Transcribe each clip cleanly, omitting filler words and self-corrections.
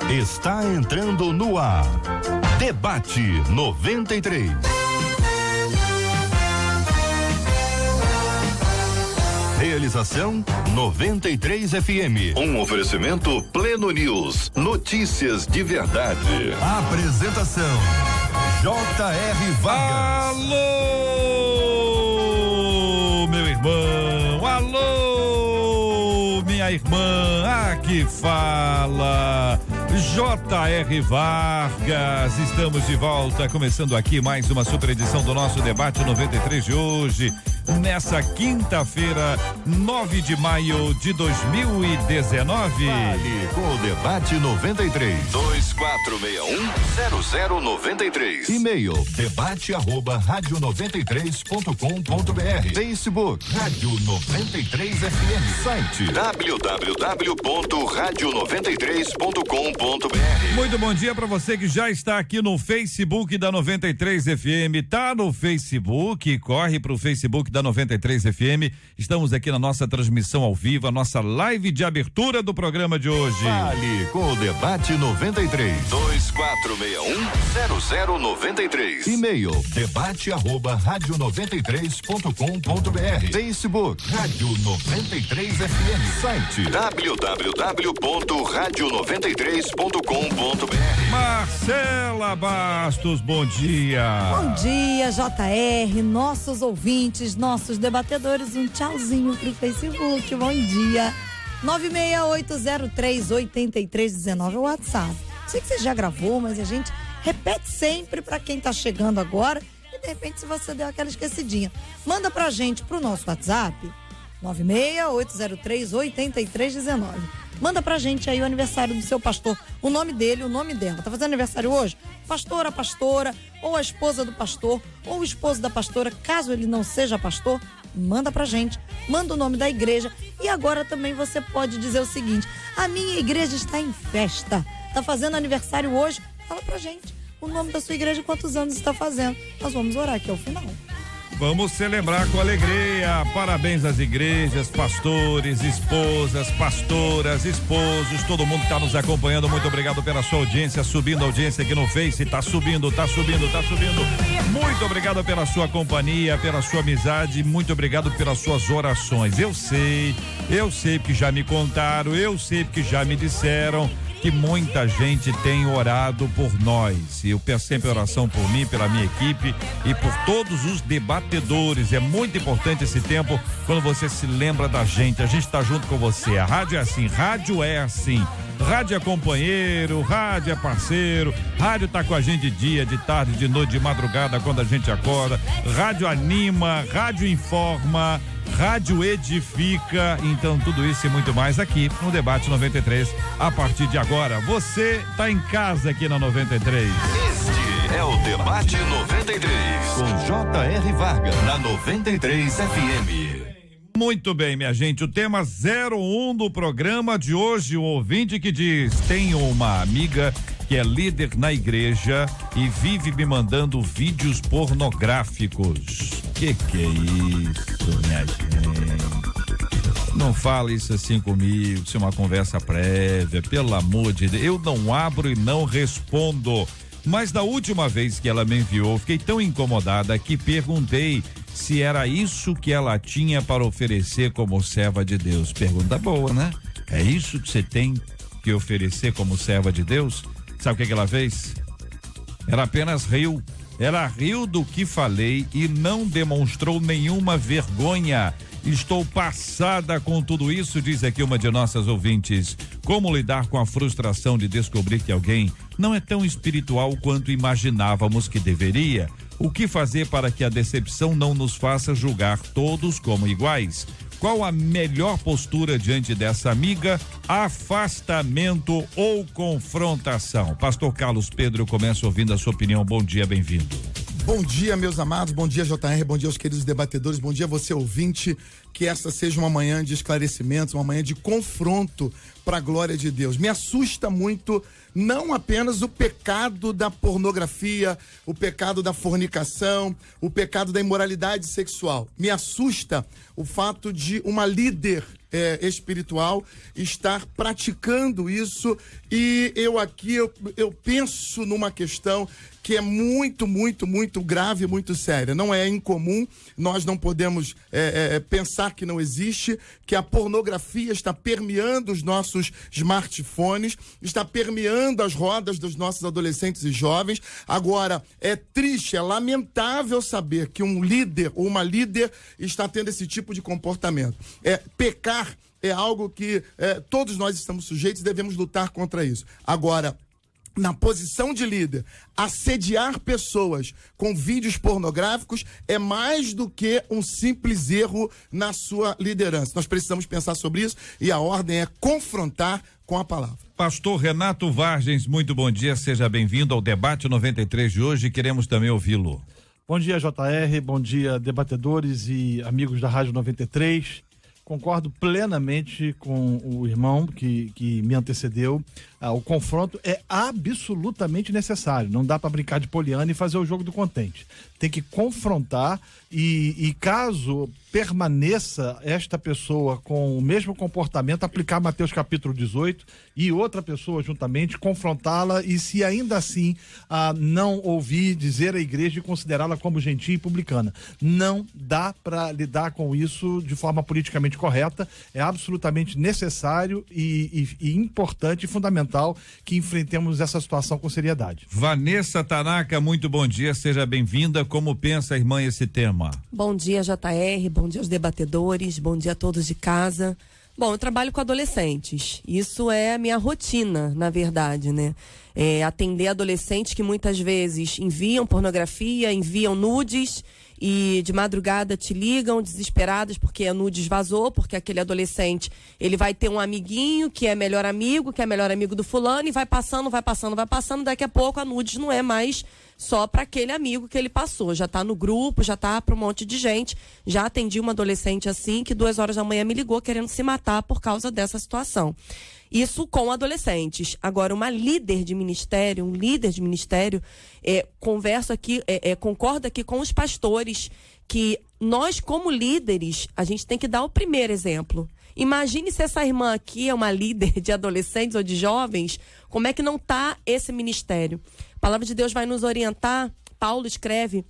Está entrando no ar. Debate 93. Realização 93 FM. Um oferecimento Pleno News. Notícias de verdade. Apresentação J.R. Vargas. Alô, meu irmão. Alô, minha irmã. Aqui fala J.R. Vargas. Estamos de volta, começando aqui mais uma super edição do nosso Debate 93 de hoje, nessa quinta-feira, 9 de maio de 2019. Fale com o Debate 93. 2461-0093. E-mail debate@radio93.com.br. Facebook Rádio 93 FM. Site www.radio93.com.br. Muito bom dia para você que já está aqui no Facebook da 93 FM. Tá no Facebook? Corre pro Facebook da 93 FM. Estamos aqui na nossa transmissão ao vivo, a nossa live de abertura do programa de hoje. Fale com o Debate 93. 2461-0093. E-mail debate@radio93.com.br. Facebook Rádio 93 FM. Site www.radio93.com.br. Marcela Bastos, bom dia. Bom dia, JR, nossos ouvintes, nossos debatedores, um tchauzinho pro Facebook, bom dia. 968038319 é o WhatsApp. Sei que você já gravou, mas a gente repete sempre para quem tá chegando agora e de repente se você deu aquela esquecidinha, manda pra gente pro nosso WhatsApp 968038319. Manda pra gente aí o aniversário do seu pastor, o nome dele, o nome dela. Tá fazendo aniversário hoje? Pastora, pastora, ou a esposa do pastor, ou o esposo da pastora, caso ele não seja pastor, manda pra gente, manda o nome da igreja. E agora também você pode dizer o seguinte: a minha igreja está em festa, tá fazendo aniversário hoje, fala pra gente o nome da sua igreja e quantos anos está fazendo. Nós vamos orar aqui ao final. Vamos celebrar com alegria. Parabéns às igrejas, pastores, esposas, pastoras, esposos, todo mundo que está nos acompanhando. Muito obrigado pela sua audiência, subindo a audiência aqui no Face. Tá subindo. Muito obrigado pela sua companhia, pela sua amizade. Muito obrigado pelas suas orações. Eu sei porque já me contaram, eu sei porque já me disseram que muita gente tem orado por nós. Eu peço sempre oração por mim, pela minha equipe e por todos os debatedores. É muito importante esse tempo quando você se lembra da gente. A gente está junto com você. A rádio é assim, rádio é assim. Rádio é companheiro, rádio é parceiro, rádio tá com a gente de dia, de tarde, de noite, de madrugada, quando a gente acorda. Rádio anima, rádio informa, rádio edifica. Então tudo isso e muito mais aqui no Debate 93 a partir de agora. Você tá em casa aqui na 93. Este é o Debate 93 com J.R. Vargas na 93 FM. Muito bem, minha gente, o tema 01 do programa de hoje, o ouvinte que diz: tenho uma amiga que é líder na igreja e vive me mandando vídeos pornográficos. Que é isso, minha gente? Não fala isso assim comigo, isso é uma conversa prévia, pelo amor de Deus. Eu não abro e não respondo. Mas da última vez que ela me enviou, fiquei tão incomodada que perguntei se era isso que ela tinha para oferecer como serva de Deus. Pergunta boa, né? É isso que você tem que oferecer como serva de Deus? Sabe o que ela fez? Ela apenas riu. Ela riu do que falei e não demonstrou nenhuma vergonha. Estou passada com tudo isso, diz aqui uma de nossas ouvintes. Como lidar com a frustração de descobrir que alguém não é tão espiritual quanto imaginávamos que deveria? O que fazer para que a decepção não nos faça julgar todos como iguais? Qual a melhor postura diante dessa amiga? Afastamento ou confrontação? Pastor Carlos Pedro, eu começo ouvindo a sua opinião. Bom dia, bem-vindo. Bom dia, meus amados, bom dia, JR, bom dia aos queridos debatedores, bom dia você ouvinte que essa seja uma manhã de esclarecimentos, uma manhã de confronto para a glória de Deus. Me assusta muito não apenas o pecado da pornografia, o pecado da fornicação, o pecado da imoralidade sexual. Me assusta o fato de uma líder espiritual estar praticando isso, e eu penso numa questão que é muito, muito, muito grave, muito séria. Não é incomum, nós não podemos pensar que não existe, que a pornografia está permeando os nossos smartphones, está permeando as rodas dos nossos adolescentes e jovens. Agora, é triste, é lamentável saber que um líder ou uma líder está tendo esse tipo de comportamento. Pecar é algo que todos nós estamos sujeitos e devemos lutar contra isso. Agora, na posição de líder, assediar pessoas com vídeos pornográficos é mais do que um simples erro na sua liderança. Nós precisamos pensar sobre isso, e a ordem é confrontar com a palavra. Pastor Renato Vargens, muito bom dia, seja bem-vindo ao Debate 93 de hoje, queremos também ouvi-lo. Bom dia, JR, bom dia, debatedores e amigos da Rádio 93. Concordo plenamente com o irmão que me antecedeu. O confronto é absolutamente necessário. Não dá para brincar de poliana e fazer o jogo do contente. Tem que confrontar e caso permaneça esta pessoa com o mesmo comportamento, aplicar Mateus capítulo 18 e outra pessoa juntamente, confrontá-la, e se ainda assim não ouvir dizer à igreja e considerá-la como gentia e publicana. Não dá para lidar com isso de forma politicamente correta. É absolutamente necessário e importante e fundamental que enfrentemos essa situação com seriedade. Vanessa Tanaka, muito bom dia, seja bem-vinda. Como pensa, irmã, esse tema? Bom dia, JR, bom dia aos debatedores, bom dia a todos de casa. Bom, eu trabalho com adolescentes, isso é a minha rotina, na verdade, né? Atender adolescentes que muitas vezes enviam pornografia, enviam nudes, e de madrugada te ligam desesperadas porque a nudes vazou, porque aquele adolescente, ele vai ter um amiguinho que é melhor amigo do fulano, e vai passando, daqui a pouco a nudes não é mais só para aquele amigo que ele passou, já tá no grupo, já tá para um monte de gente. Já atendi uma adolescente assim, que 2 horas da manhã me ligou querendo se matar por causa dessa situação. Isso com adolescentes. Agora, um líder de ministério, concordo aqui com os pastores que nós, como líderes, a gente tem que dar o primeiro exemplo. Imagine se essa irmã aqui é uma líder de adolescentes ou de jovens, como é que não está esse ministério? A palavra de Deus vai nos orientar. Paulo escreve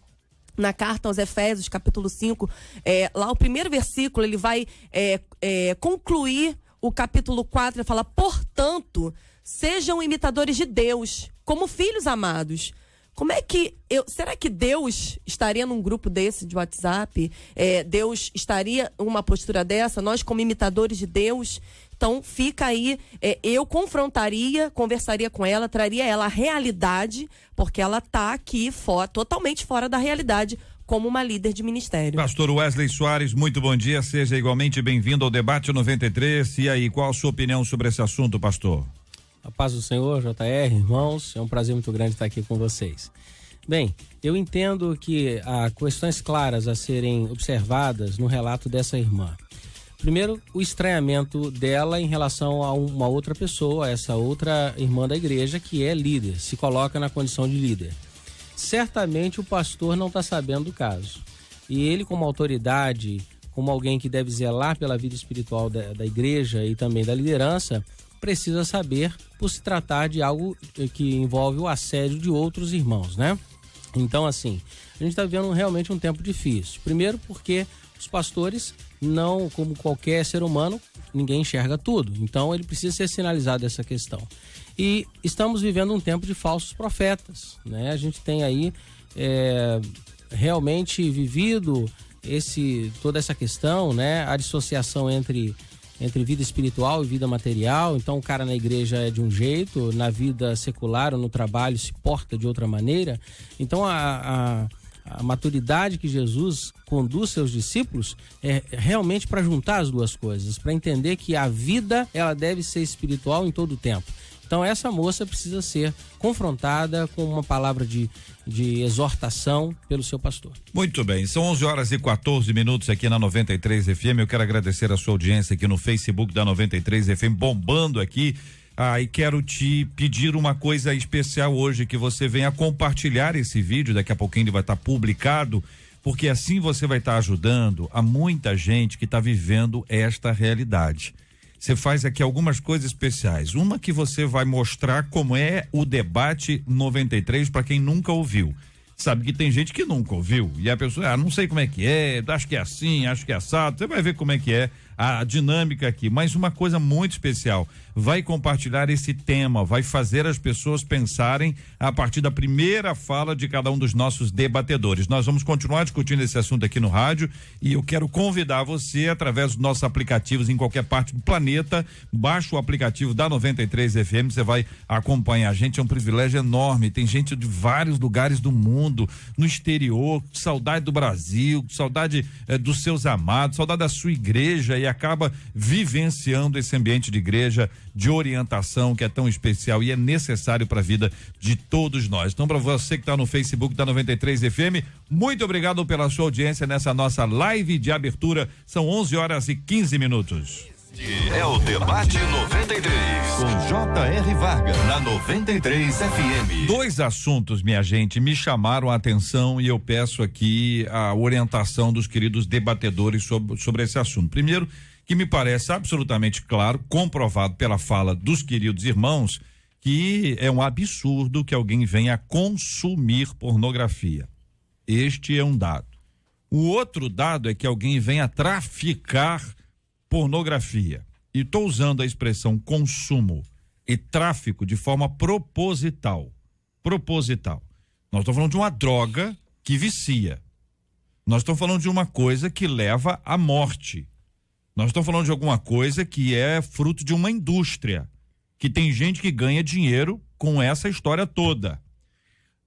na carta aos Efésios, capítulo 5, lá o primeiro versículo, ele vai concluir o capítulo 4, ele fala: portanto, sejam imitadores de Deus, como filhos amados. Como é que será que Deus estaria num grupo desse de WhatsApp? Deus estaria numa postura dessa? Nós, como imitadores de Deus? Então, fica aí, eu confrontaria, conversaria com ela, traria ela a realidade, porque ela está aqui totalmente fora da realidade, como uma líder de ministério. Pastor Wesley Soares, muito bom dia, seja igualmente bem-vindo ao Debate 93. E aí, qual a sua opinião sobre esse assunto, pastor? A paz do Senhor, JR, irmãos, é um prazer muito grande estar aqui com vocês. Bem, eu entendo que há questões claras a serem observadas no relato dessa irmã. Primeiro, o estranhamento dela em relação a uma outra pessoa, essa outra irmã da igreja que é líder, se coloca na condição de líder. Certamente o pastor não está sabendo do caso. E ele, como autoridade, como alguém que deve zelar pela vida espiritual da igreja e também da liderança, precisa saber, por se tratar de algo que envolve o assédio de outros irmãos, né? Então, assim, a gente está vivendo realmente um tempo difícil. Primeiro porque os pastores, não como qualquer ser humano, ninguém enxerga tudo. Então, ele precisa ser sinalizado essa questão. E estamos vivendo um tempo de falsos profetas, né? A gente tem aí realmente vivido toda essa questão, né? A dissociação entre vida espiritual e vida material. Então o cara na igreja é de um jeito, na vida secular ou no trabalho se porta de outra maneira. Então a maturidade que Jesus conduz seus discípulos é realmente para juntar as duas coisas, para entender que a vida ela deve ser espiritual em todo o tempo. Então essa moça precisa ser confrontada com uma palavra de exortação pelo seu pastor. Muito bem, são 11h14 aqui na 93 FM. Eu quero agradecer a sua audiência aqui no Facebook da 93 FM, bombando aqui. E quero te pedir uma coisa especial hoje, que você venha compartilhar esse vídeo. Daqui a pouquinho ele vai estar publicado, porque assim você vai estar ajudando a muita gente que está vivendo esta realidade. Você faz aqui algumas coisas especiais. Uma que você vai mostrar como é o debate 93 para quem nunca ouviu. Sabe que tem gente que nunca ouviu e a pessoa, não sei como é que é, acho que é assim, acho que é assado. Você vai ver como é que é a dinâmica aqui, mas uma coisa muito especial, vai compartilhar esse tema, vai fazer as pessoas pensarem a partir da primeira fala de cada um dos nossos debatedores. Nós vamos continuar discutindo esse assunto aqui no rádio e eu quero convidar você, através dos nossos aplicativos em qualquer parte do planeta, baixa o aplicativo da 93 FM, você vai acompanhar a gente, é um privilégio enorme, tem gente de vários lugares do mundo, no exterior, saudade do Brasil, saudade dos seus amados, saudade da sua igreja, e acaba vivenciando esse ambiente de igreja, de orientação que é tão especial e é necessário para a vida de todos nós. Então, para você que está no Facebook da 93 FM, muito obrigado pela sua audiência nessa nossa live de abertura. São 11h15. É o Debate 93, com J.R. Varga, na 93 FM. Dois assuntos, minha gente, me chamaram a atenção e eu peço aqui a orientação dos queridos debatedores sobre esse assunto. Primeiro, que me parece absolutamente claro, comprovado pela fala dos queridos irmãos, que é um absurdo que alguém venha consumir pornografia. Este é um dado. O outro dado é que alguém venha traficar pornografia. E estou usando a expressão consumo e tráfico de forma proposital. Proposital. Nós estamos falando de uma droga que vicia. Nós estamos falando de uma coisa que leva à morte. Nós estamos falando de alguma coisa que é fruto de uma indústria, que tem gente que ganha dinheiro com essa história toda.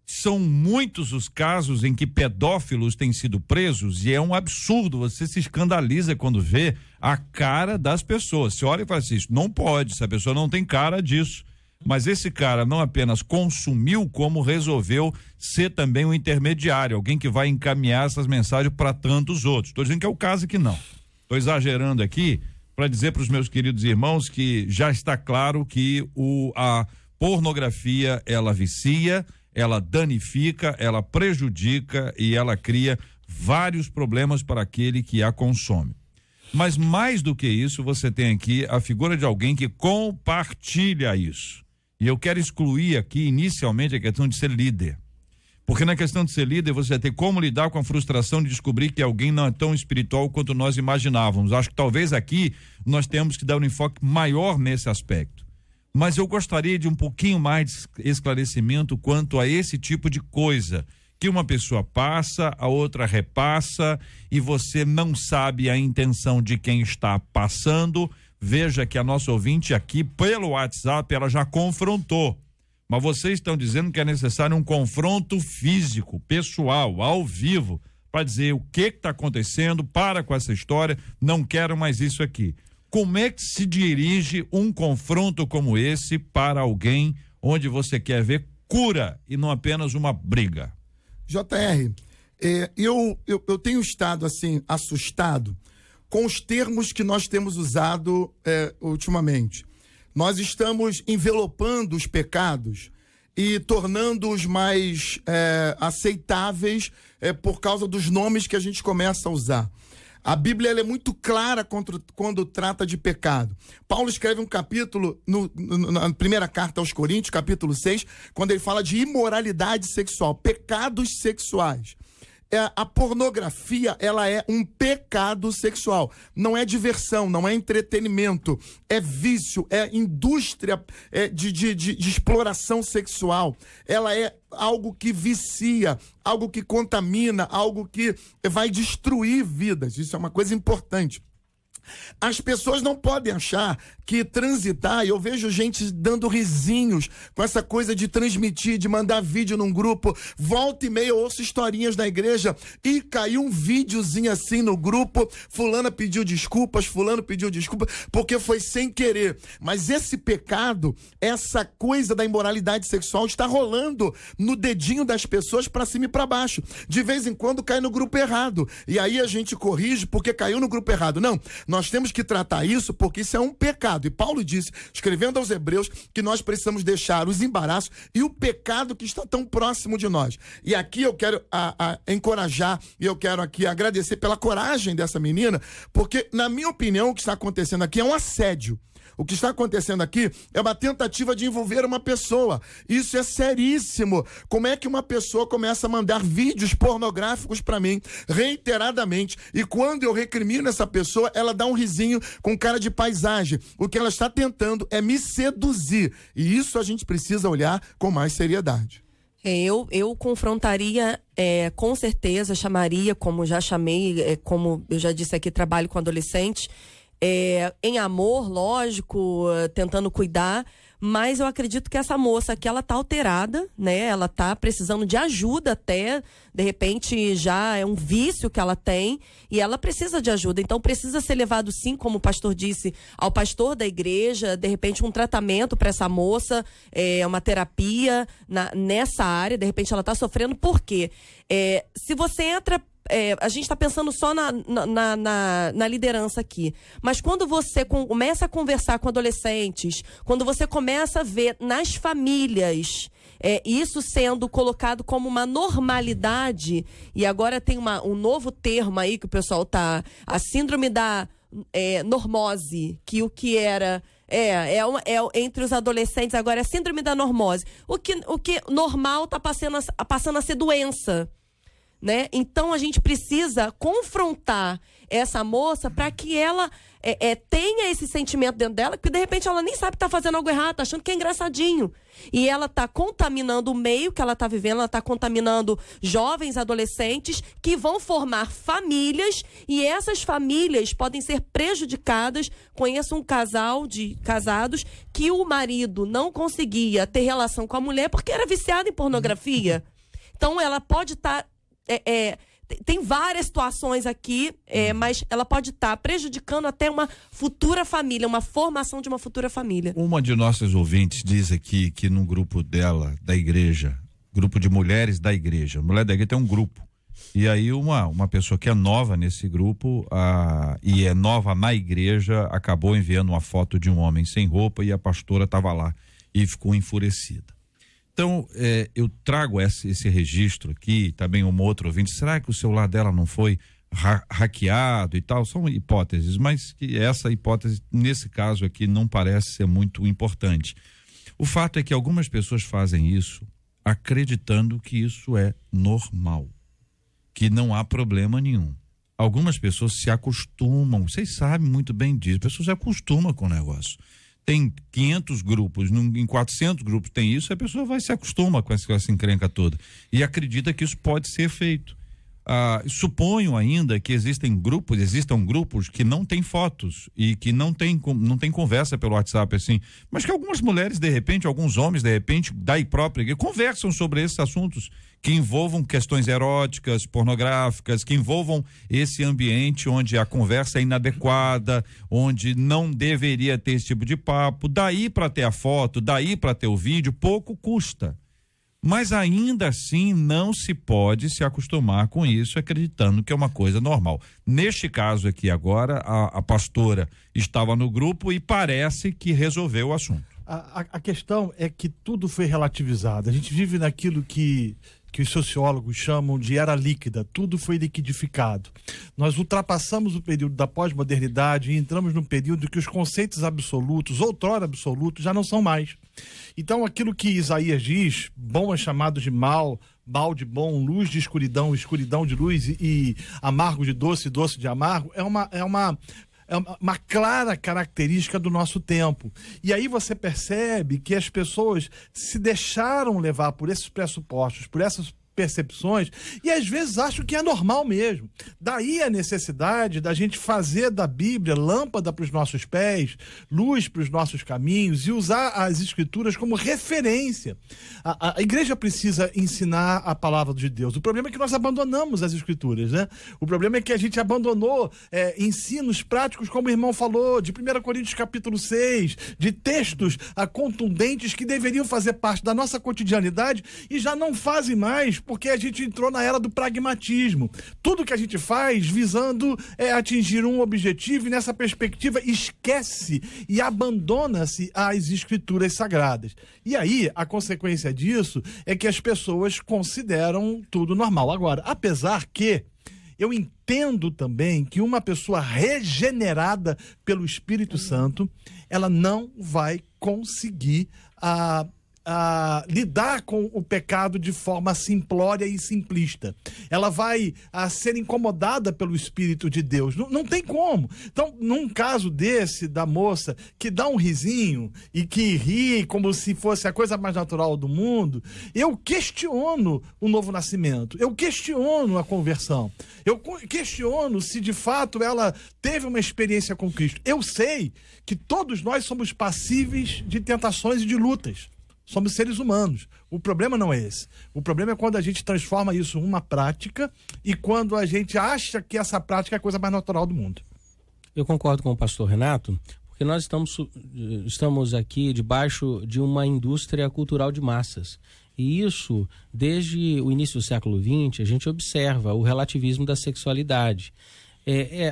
São muitos os casos em que pedófilos têm sido presos e é um absurdo, você se escandaliza quando vê a cara das pessoas. Você olha e fala assim, isso não pode, essa pessoa não tem cara disso. Mas esse cara não apenas consumiu, como resolveu ser também um intermediário, alguém que vai encaminhar essas mensagens para tantos outros. Estou dizendo que é o caso que não. Estou exagerando aqui para dizer para os meus queridos irmãos que já está claro que a pornografia, ela vicia, ela danifica, ela prejudica e ela cria vários problemas para aquele que a consome. Mas mais do que isso, você tem aqui a figura de alguém que compartilha isso. E eu quero excluir aqui inicialmente a questão de ser líder. Porque na questão de ser líder, você vai ter como lidar com a frustração de descobrir que alguém não é tão espiritual quanto nós imaginávamos. Acho que talvez aqui nós temos que dar um enfoque maior nesse aspecto. Mas eu gostaria de um pouquinho mais de esclarecimento quanto a esse tipo de coisa, que uma pessoa passa, a outra repassa e você não sabe a intenção de quem está passando. Veja que a nossa ouvinte aqui pelo WhatsApp, ela já confrontou, mas vocês estão dizendo que é necessário um confronto físico, pessoal, ao vivo, para dizer o que está acontecendo, para com essa história, não quero mais isso aqui. Como é que se dirige um confronto como esse para alguém onde você quer ver cura e não apenas uma briga? JR, eu tenho estado assim assustado com os termos que nós temos usado ultimamente. Nós estamos envelopando os pecados e tornando-os mais aceitáveis por causa dos nomes que a gente começa a usar. A Bíblia ela é muito clara quando trata de pecado. Paulo escreve um capítulo, na primeira carta aos Coríntios, capítulo 6, quando ele fala de imoralidade sexual, pecados sexuais. A pornografia, ela é um pecado sexual. Não é diversão, não é entretenimento, é vício, é indústria de exploração sexual. Ela é algo que vicia, algo que contamina, algo que vai destruir vidas. Isso é uma coisa importante. As pessoas não podem achar que transitar, e eu vejo gente dando risinhos com essa coisa de transmitir, de mandar vídeo num grupo, volta e meia eu ouço historinhas da igreja e caiu um videozinho assim no grupo, fulana pediu desculpas, fulano pediu desculpa, porque foi sem querer. Mas esse pecado, essa coisa da imoralidade sexual está rolando no dedinho das pessoas para cima e para baixo. De vez em quando cai no grupo errado, e aí a gente corrige porque caiu no grupo errado. Não, nós temos que tratar isso porque isso é um pecado. E Paulo disse, escrevendo aos Hebreus, que nós precisamos deixar os embaraços e o pecado que está tão próximo de nós. E aqui eu quero encorajar e eu quero aqui agradecer pela coragem dessa menina, porque, na minha opinião, o que está acontecendo aqui é um assédio. O que está acontecendo aqui é uma tentativa de envolver uma pessoa. Isso é seríssimo. Como é que uma pessoa começa a mandar vídeos pornográficos para mim, reiteradamente, e quando eu recrimino essa pessoa, ela dá um risinho com cara de paisagem. O que ela está tentando é me seduzir. E isso a gente precisa olhar com mais seriedade. Eu confrontaria, com certeza, chamaria, como já chamei, como eu já disse aqui, trabalho com adolescentes, em amor, lógico, tentando cuidar, mas eu acredito que essa moça aqui, ela tá alterada, né? Ela tá precisando de ajuda até, de repente já é um vício que ela tem e ela precisa de ajuda, então precisa ser levado sim, como o pastor disse, ao pastor da igreja, de repente um tratamento para essa moça, uma terapia nessa área, de repente ela tá sofrendo, por quê? Se você entra, a gente está pensando só na liderança aqui, mas quando você começa a conversar com adolescentes, quando você começa a ver nas famílias isso sendo colocado como uma normalidade, e agora tem um novo termo aí que o pessoal tá, a síndrome da normose, que o que era entre os adolescentes agora é a síndrome da normose, o que normal tá passando a ser doença, né? Então a gente precisa confrontar essa moça para que ela tenha esse sentimento dentro dela, que de repente ela nem sabe que tá fazendo algo errado, tá achando que é engraçadinho. E ela tá contaminando o meio que ela tá vivendo, ela tá contaminando jovens, adolescentes, que vão formar famílias, e essas famílias podem ser prejudicadas. Conheço um casal de casados que o marido não conseguia ter relação com a mulher porque era viciado em pornografia. Então ela pode estar... tem várias situações aqui, mas ela pode estar prejudicando até uma futura família, uma formação de uma futura família. Uma de nossas ouvintes diz aqui que no grupo dela, da igreja, grupo de mulheres da igreja, a mulher da igreja tem um grupo, e aí uma pessoa que é nova nesse grupo e é nova na igreja, acabou enviando uma foto de um homem sem roupa e a pastora estava lá e ficou enfurecida. Então, eu trago esse registro aqui, também um outro ouvinte, será que o celular dela não foi hackeado e tal? São hipóteses, mas que essa hipótese, nesse caso aqui, não parece ser muito importante. O fato é que algumas pessoas fazem isso acreditando que isso é normal, que não há problema nenhum. Algumas pessoas se acostumam, vocês sabem muito bem disso, as pessoas se acostumam com o negócio. Tem 500 grupos, em 400 grupos tem isso, a pessoa vai se acostuma com essa encrenca toda e acredita que isso pode ser feito. Suponho ainda que existam grupos que não têm fotos e que não tem conversa pelo WhatsApp assim, mas que algumas mulheres de repente, alguns homens de repente, daí própria, conversam sobre esses assuntos que envolvam questões eróticas, pornográficas, que envolvam esse ambiente onde a conversa é inadequada, onde não deveria ter esse tipo de papo. Daí para ter a foto, daí para ter o vídeo, pouco custa. Mas ainda assim não se pode se acostumar com isso, acreditando que é uma coisa normal. Neste caso aqui agora, a pastora estava no grupo e parece que resolveu o assunto. A questão é que tudo foi relativizado. A gente vive naquilo que os sociólogos chamam de era líquida, tudo foi liquidificado. Nós ultrapassamos o período da pós-modernidade e entramos num período que os conceitos absolutos, outrora absolutos, já não são mais. Então aquilo que Isaías diz, bom é chamado de mal, mal de bom, luz de escuridão, escuridão de luz e amargo de doce, doce de amargo, é uma clara característica do nosso tempo. E aí você percebe que as pessoas se deixaram levar por esses pressupostos, por essas percepções e às vezes acham que é normal mesmo. Daí a necessidade da gente fazer da Bíblia lâmpada para os nossos pés, luz para os nossos caminhos e usar as Escrituras como referência. A igreja precisa ensinar a palavra de Deus. O problema é que nós abandonamos as Escrituras, né? O problema é que a gente abandonou ensinos práticos, como o irmão falou, de 1 Coríntios capítulo 6, de textos contundentes que deveriam fazer parte da nossa cotidianidade e já não fazem mais, porque a gente entrou na era do pragmatismo. Tudo que a gente faz visando atingir um objetivo e nessa perspectiva esquece e abandona-se às Escrituras sagradas. E aí, a consequência disso é que as pessoas consideram tudo normal. Agora, apesar que eu entendo também que uma pessoa regenerada pelo Espírito Santo, ela não vai conseguir lidar com o pecado de forma simplória e simplista. Ela vai ser incomodada pelo Espírito de Deus. Não tem como. Então, num caso desse, da moça que dá um risinho e que ri como se fosse a coisa mais natural do mundo, eu questiono o novo nascimento. Eu questiono a conversão. Eu questiono se de fato ela teve uma experiência com Cristo. Eu sei que todos nós somos passíveis de tentações e de lutas. Somos seres humanos. O problema não é esse. O problema é quando a gente transforma isso em uma prática e quando a gente acha que essa prática é a coisa mais natural do mundo. Eu concordo com o pastor Renato, porque nós estamos aqui debaixo de uma indústria cultural de massas. E isso, desde o início do século XX, a gente observa o relativismo da sexualidade.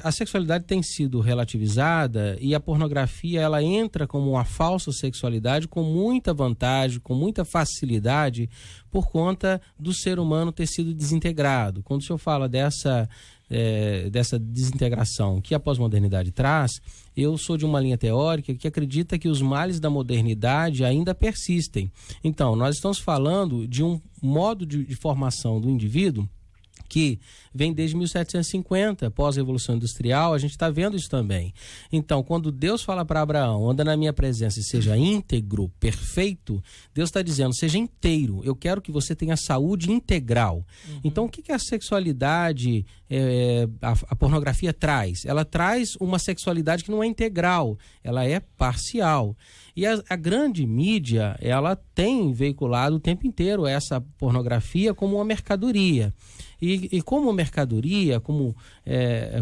A sexualidade tem sido relativizada e a pornografia ela entra como uma falsa sexualidade com muita vantagem, com muita facilidade por conta do ser humano ter sido desintegrado. Quando o senhor fala dessa desintegração que a pós-modernidade traz, eu sou de uma linha teórica que acredita que os males da modernidade ainda persistem. Então, nós estamos falando de um modo de formação do indivíduo que vem desde 1750, pós-revolução industrial, a gente está vendo isso também. Então, quando Deus fala para Abraão, anda na minha presença e seja íntegro, perfeito, Deus está dizendo, seja inteiro, eu quero que você tenha saúde integral. Então, o que a sexualidade, a pornografia traz? Ela traz uma sexualidade que não é integral, ela é parcial. E a grande mídia, ela tem veiculado o tempo inteiro essa pornografia como uma mercadoria. E como mercadoria, como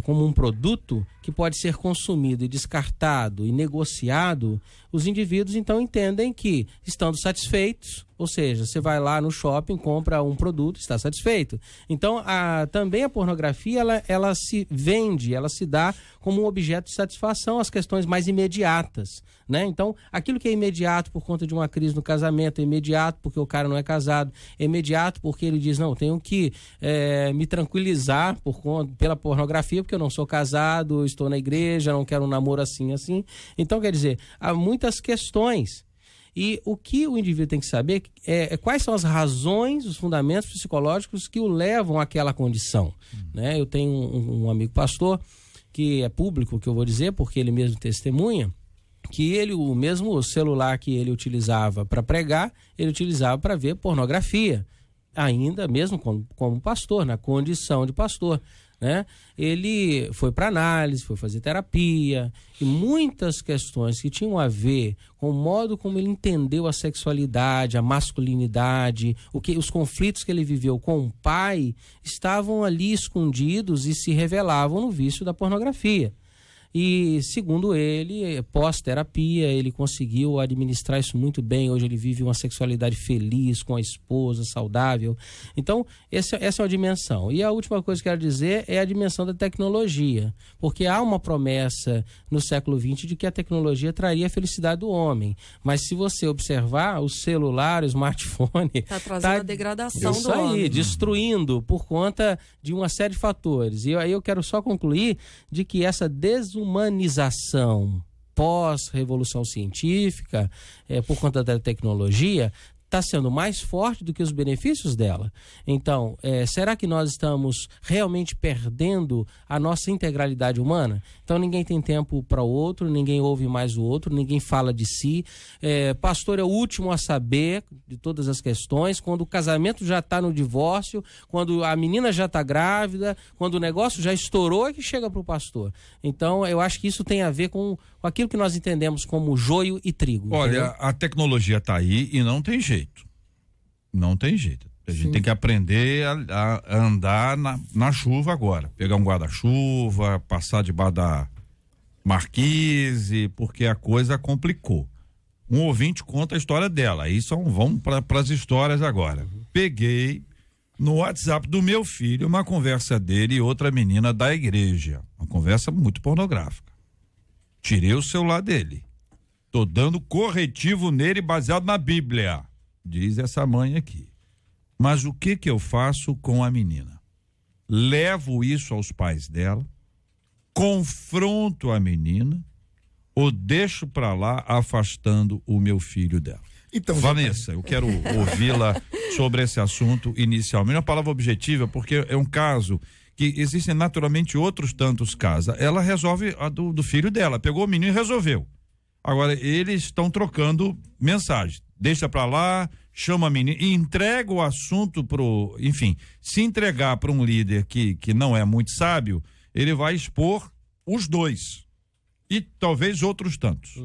um produto que pode ser consumido e descartado e negociado, os indivíduos então entendem que, estando satisfeitos, ou seja, você vai lá no shopping, compra um produto, está satisfeito. Então, também a pornografia, ela se vende, ela se dá como um objeto de satisfação às questões mais imediatas, né? Então, aquilo que é imediato por conta de uma crise no casamento, é imediato porque o cara não é casado, é imediato porque ele diz, não, tenho que me tranquilizar pela pornografia, porque eu não sou casado, estou na igreja, não quero um namoro assim. Então, quer dizer, há muitas questões. E o que o indivíduo tem que saber é quais são as razões, os fundamentos psicológicos que o levam àquela condição. Né? Eu tenho um amigo pastor, que é público, que eu vou dizer, porque ele mesmo testemunha, que o mesmo celular que ele utilizava para pregar, ele utilizava para ver pornografia, ainda mesmo como pastor, na condição de pastor. Né? Ele foi para análise, foi fazer terapia e muitas questões que tinham a ver com o modo como ele entendeu a sexualidade, a masculinidade, os conflitos que ele viveu com o pai estavam ali escondidos e se revelavam no vício da pornografia. E, segundo ele, pós-terapia, ele conseguiu administrar isso muito bem. Hoje ele vive uma sexualidade feliz, com a esposa, saudável. Então, essa é uma dimensão. E a última coisa que eu quero dizer é a dimensão da tecnologia. Porque há uma promessa no século XX de que a tecnologia traria a felicidade do homem. Mas se você observar, o celular, o smartphone... Está trazendo a degradação do homem. Isso aí, destruindo por conta de uma série de fatores. E aí eu quero só concluir de que essa desumanização pós-revolução científica, por conta da tecnologia, está sendo mais forte do que os benefícios dela. Então, será que nós estamos realmente perdendo a nossa integralidade humana? Então, ninguém tem tempo para o outro, ninguém ouve mais o outro, ninguém fala de si. Pastor é o último a saber de todas as questões, quando o casamento já está no divórcio, quando a menina já está grávida, quando o negócio já estourou, é que chega para o pastor. Então, eu acho que isso tem a ver com aquilo que nós entendemos como joio e trigo. Olha, entendeu? a tecnologia está aí e não tem jeito. Não tem jeito. A gente tem que aprender a andar na chuva agora. Pegar um guarda-chuva, passar debaixo da marquise, porque a coisa complicou. Um ouvinte conta a história dela. Aí vamos para as histórias agora. Peguei no WhatsApp do meu filho uma conversa dele e outra menina da igreja. Uma conversa muito pornográfica. Tirei o celular dele. Tô dando corretivo nele baseado na Bíblia. Diz essa mãe aqui. Mas o que eu faço com a menina? Levo isso aos pais dela, confronto a menina ou deixo pra lá afastando o meu filho dela? Então, Vanessa, eu quero ouvi-la sobre esse assunto inicialmente. Uma palavra objetiva, porque é um caso que existem naturalmente outros tantos casos. Ela resolve a do filho dela, pegou o menino e resolveu. Agora, eles estão trocando mensagem. Deixa pra lá, chama a menina e entrega o assunto enfim, se entregar para um líder que não é muito sábio, ele vai expor os dois e talvez outros tantos.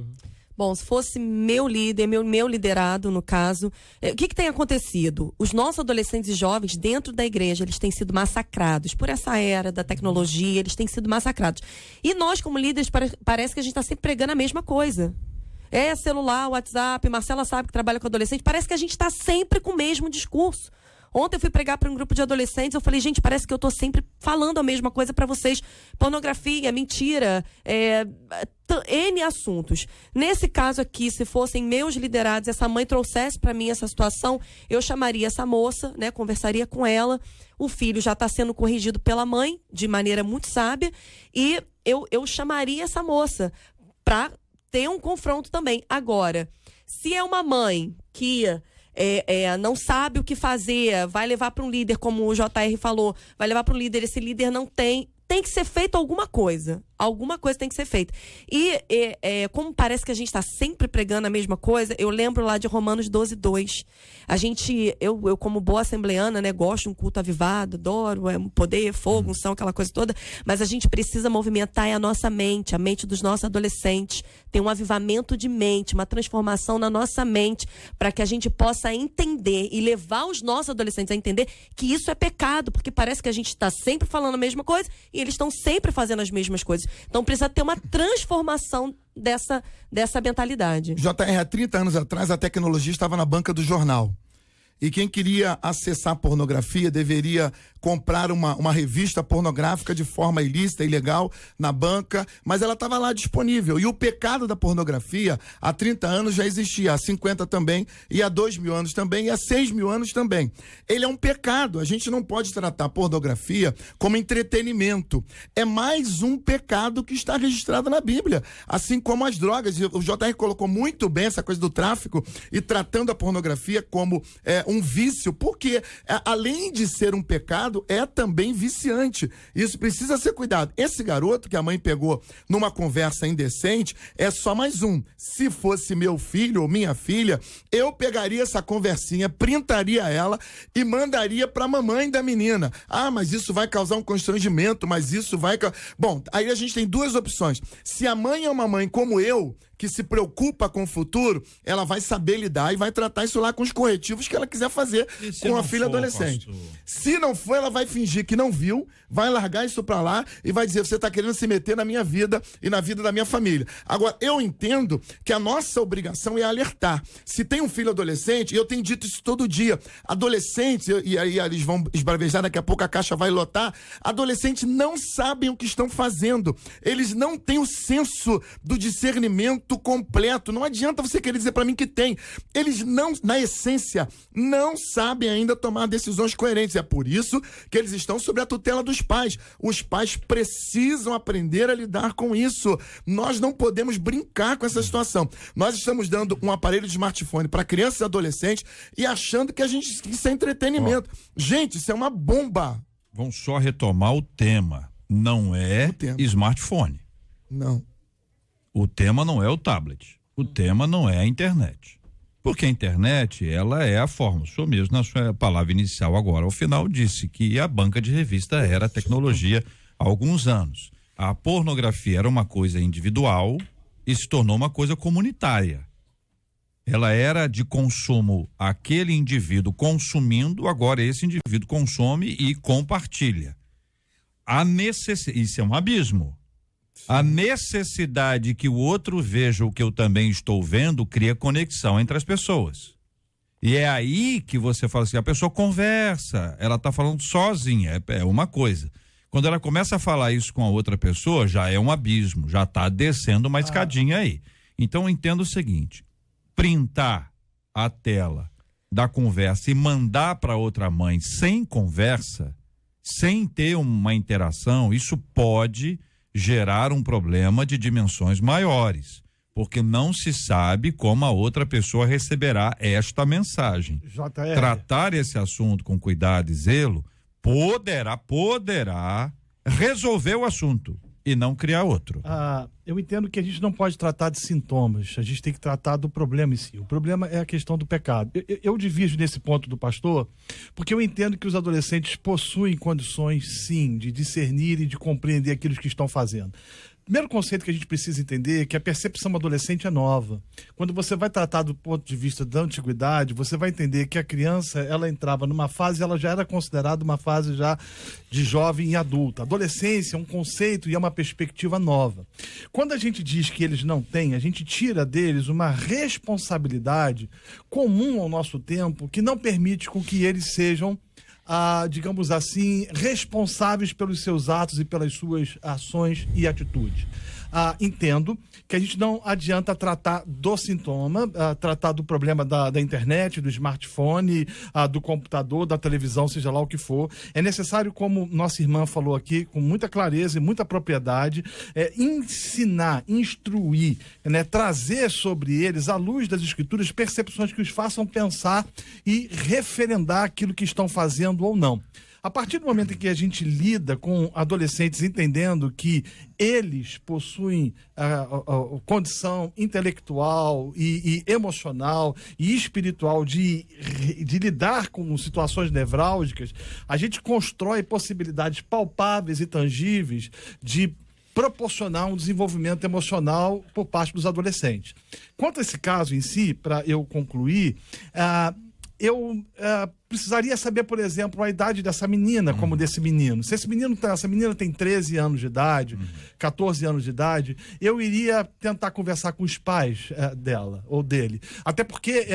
Bom, se fosse meu líder, meu liderado, no caso, o que tem acontecido? Os nossos adolescentes e jovens dentro da igreja, eles têm sido massacrados. Por essa era da tecnologia, eles têm sido massacrados. E nós, como líderes, parece que a gente está sempre pregando a mesma coisa. Celular, WhatsApp, Marcela sabe que trabalha com adolescente, parece que a gente está sempre com o mesmo discurso. Ontem eu fui pregar para um grupo de adolescentes, eu falei, gente, parece que eu estou sempre falando a mesma coisa para vocês. Pornografia, mentira, N assuntos. Nesse caso aqui, se fossem meus liderados, essa mãe trouxesse para mim essa situação, eu chamaria essa moça, né, conversaria com ela. O filho já está sendo corrigido pela mãe, de maneira muito sábia, e eu chamaria essa moça para ter um confronto também. Agora, se é uma mãe que não sabe o que fazer, vai levar para um líder, como o JR falou, vai levar para um líder, esse líder não tem que ser feito alguma coisa tem que ser feita. E como parece que a gente está sempre pregando a mesma coisa, eu lembro lá de Romanos 12:2. Eu como boa assembleana, né, gosto de um culto avivado, adoro, poder, fogo, unção, aquela coisa toda, mas a gente precisa movimentar a nossa mente, a mente dos nossos adolescentes, ter um avivamento de mente, uma transformação na nossa mente, para que a gente possa entender e levar os nossos adolescentes a entender que isso é pecado, porque parece que a gente está sempre falando a mesma coisa e eles estão sempre fazendo as mesmas coisas. Então precisa ter uma transformação dessa mentalidade. JR, há 30 anos atrás a tecnologia estava na banca do jornal. E quem queria acessar pornografia deveria comprar uma revista pornográfica de forma ilícita, ilegal, na banca, mas ela estava lá disponível. E o pecado da pornografia, há 30 anos já existia, há 50 também, e há 2.000 anos também, e há 6.000 anos também. Ele é um pecado, a gente não pode tratar a pornografia como entretenimento. É mais um pecado que está registrado na Bíblia, assim como as drogas. O JR colocou muito bem essa coisa do tráfico e tratando a pornografia como um vício, porque além de ser um pecado, é também viciante. Isso precisa ser cuidado. Esse garoto que a mãe pegou numa conversa indecente é só mais um. Se fosse meu filho ou minha filha, eu pegaria essa conversinha, printaria ela e mandaria pra mamãe da menina. Ah, mas isso vai causar um constrangimento, mas isso vai... Bom, aí a gente tem duas opções. Se a mãe é uma mãe como eu, que se preocupa com o futuro, ela vai saber lidar e vai tratar isso lá com os corretivos que ela quiser fazer com a filha adolescente. Pastor? Se não for, ela vai fingir que não viu, vai largar isso pra lá e vai dizer, você tá querendo se meter na minha vida e na vida da minha família. Agora, eu entendo que a nossa obrigação é alertar. Se tem um filho adolescente, e eu tenho dito isso todo dia, adolescentes, e aí eles vão esbravejar, daqui a pouco a caixa vai lotar, adolescentes não sabem o que estão fazendo. Eles não têm o senso do discernimento fato completo. Não adianta você querer dizer para mim que tem. Eles não, na essência, não sabem ainda tomar decisões coerentes. É por isso que eles estão sob a tutela dos pais. Os pais precisam aprender a lidar com isso. Nós não podemos brincar com essa situação. Nós estamos dando um aparelho de smartphone para crianças e adolescentes e achando que isso é entretenimento. Gente, isso é uma bomba. Vamos só retomar o tema. Não é smartphone. Não. O tema não é o tablet. O tema não é a internet. Porque a internet, ela é a forma. O senhor mesmo, na sua palavra inicial agora, ao final, disse que a banca de revista era a tecnologia há alguns anos. A pornografia era uma coisa individual e se tornou uma coisa comunitária. Ela era de consumo, aquele indivíduo consumindo, agora esse indivíduo consome e compartilha. Isso é um abismo. A necessidade que o outro veja o que eu também estou vendo cria conexão entre as pessoas. E é aí que você fala assim, a pessoa conversa, ela está falando sozinha, é uma coisa. Quando ela começa a falar isso com a outra pessoa, já é um abismo, já está descendo uma escadinha aí. Então eu entendo o seguinte, printar a tela da conversa e mandar para outra mãe sem conversa, sem ter uma interação, isso pode gerar um problema de dimensões maiores, porque não se sabe como a outra pessoa receberá esta mensagem. JR. Tratar esse assunto com cuidado e zelo poderá resolver o assunto e não criar outro. Eu entendo que a gente não pode tratar de sintomas, a gente tem que tratar do problema em si. O problema é a questão do pecado. Eu divido nesse ponto do pastor, porque eu entendo que os adolescentes possuem condições, sim, de discernir e de compreender aquilo que estão fazendo. Primeiro conceito que a gente precisa entender é que a percepção adolescente é nova. Quando você vai tratar do ponto de vista da antiguidade, você vai entender que a criança, ela entrava numa fase, ela já era considerada uma fase já de jovem e adulta. A adolescência é um conceito e é uma perspectiva nova. Quando a gente diz que eles não têm, a gente tira deles uma responsabilidade comum ao nosso tempo que não permite com que eles sejam digamos assim, responsáveis pelos seus atos e pelas suas ações e atitudes. Entendo que a gente não adianta tratar do sintoma, tratar do problema da internet, do smartphone, do computador, da televisão, seja lá o que for. É necessário, como nossa irmã falou aqui, com muita clareza e muita propriedade, ensinar, instruir, né, trazer sobre eles, à luz das escrituras, percepções que os façam pensar e referendar aquilo que estão fazendo ou não. A partir do momento em que a gente lida com adolescentes entendendo que eles possuem condição intelectual e emocional e espiritual de lidar com situações nevrálgicas, a gente constrói possibilidades palpáveis e tangíveis de proporcionar um desenvolvimento emocional por parte dos adolescentes. Quanto a esse caso em si, para eu concluir, eu precisaria saber, por exemplo, a idade dessa menina, como desse menino. Se essa menina tem 13 anos de idade, 14 anos de idade, eu iria tentar conversar com os pais dela ou dele. Até porque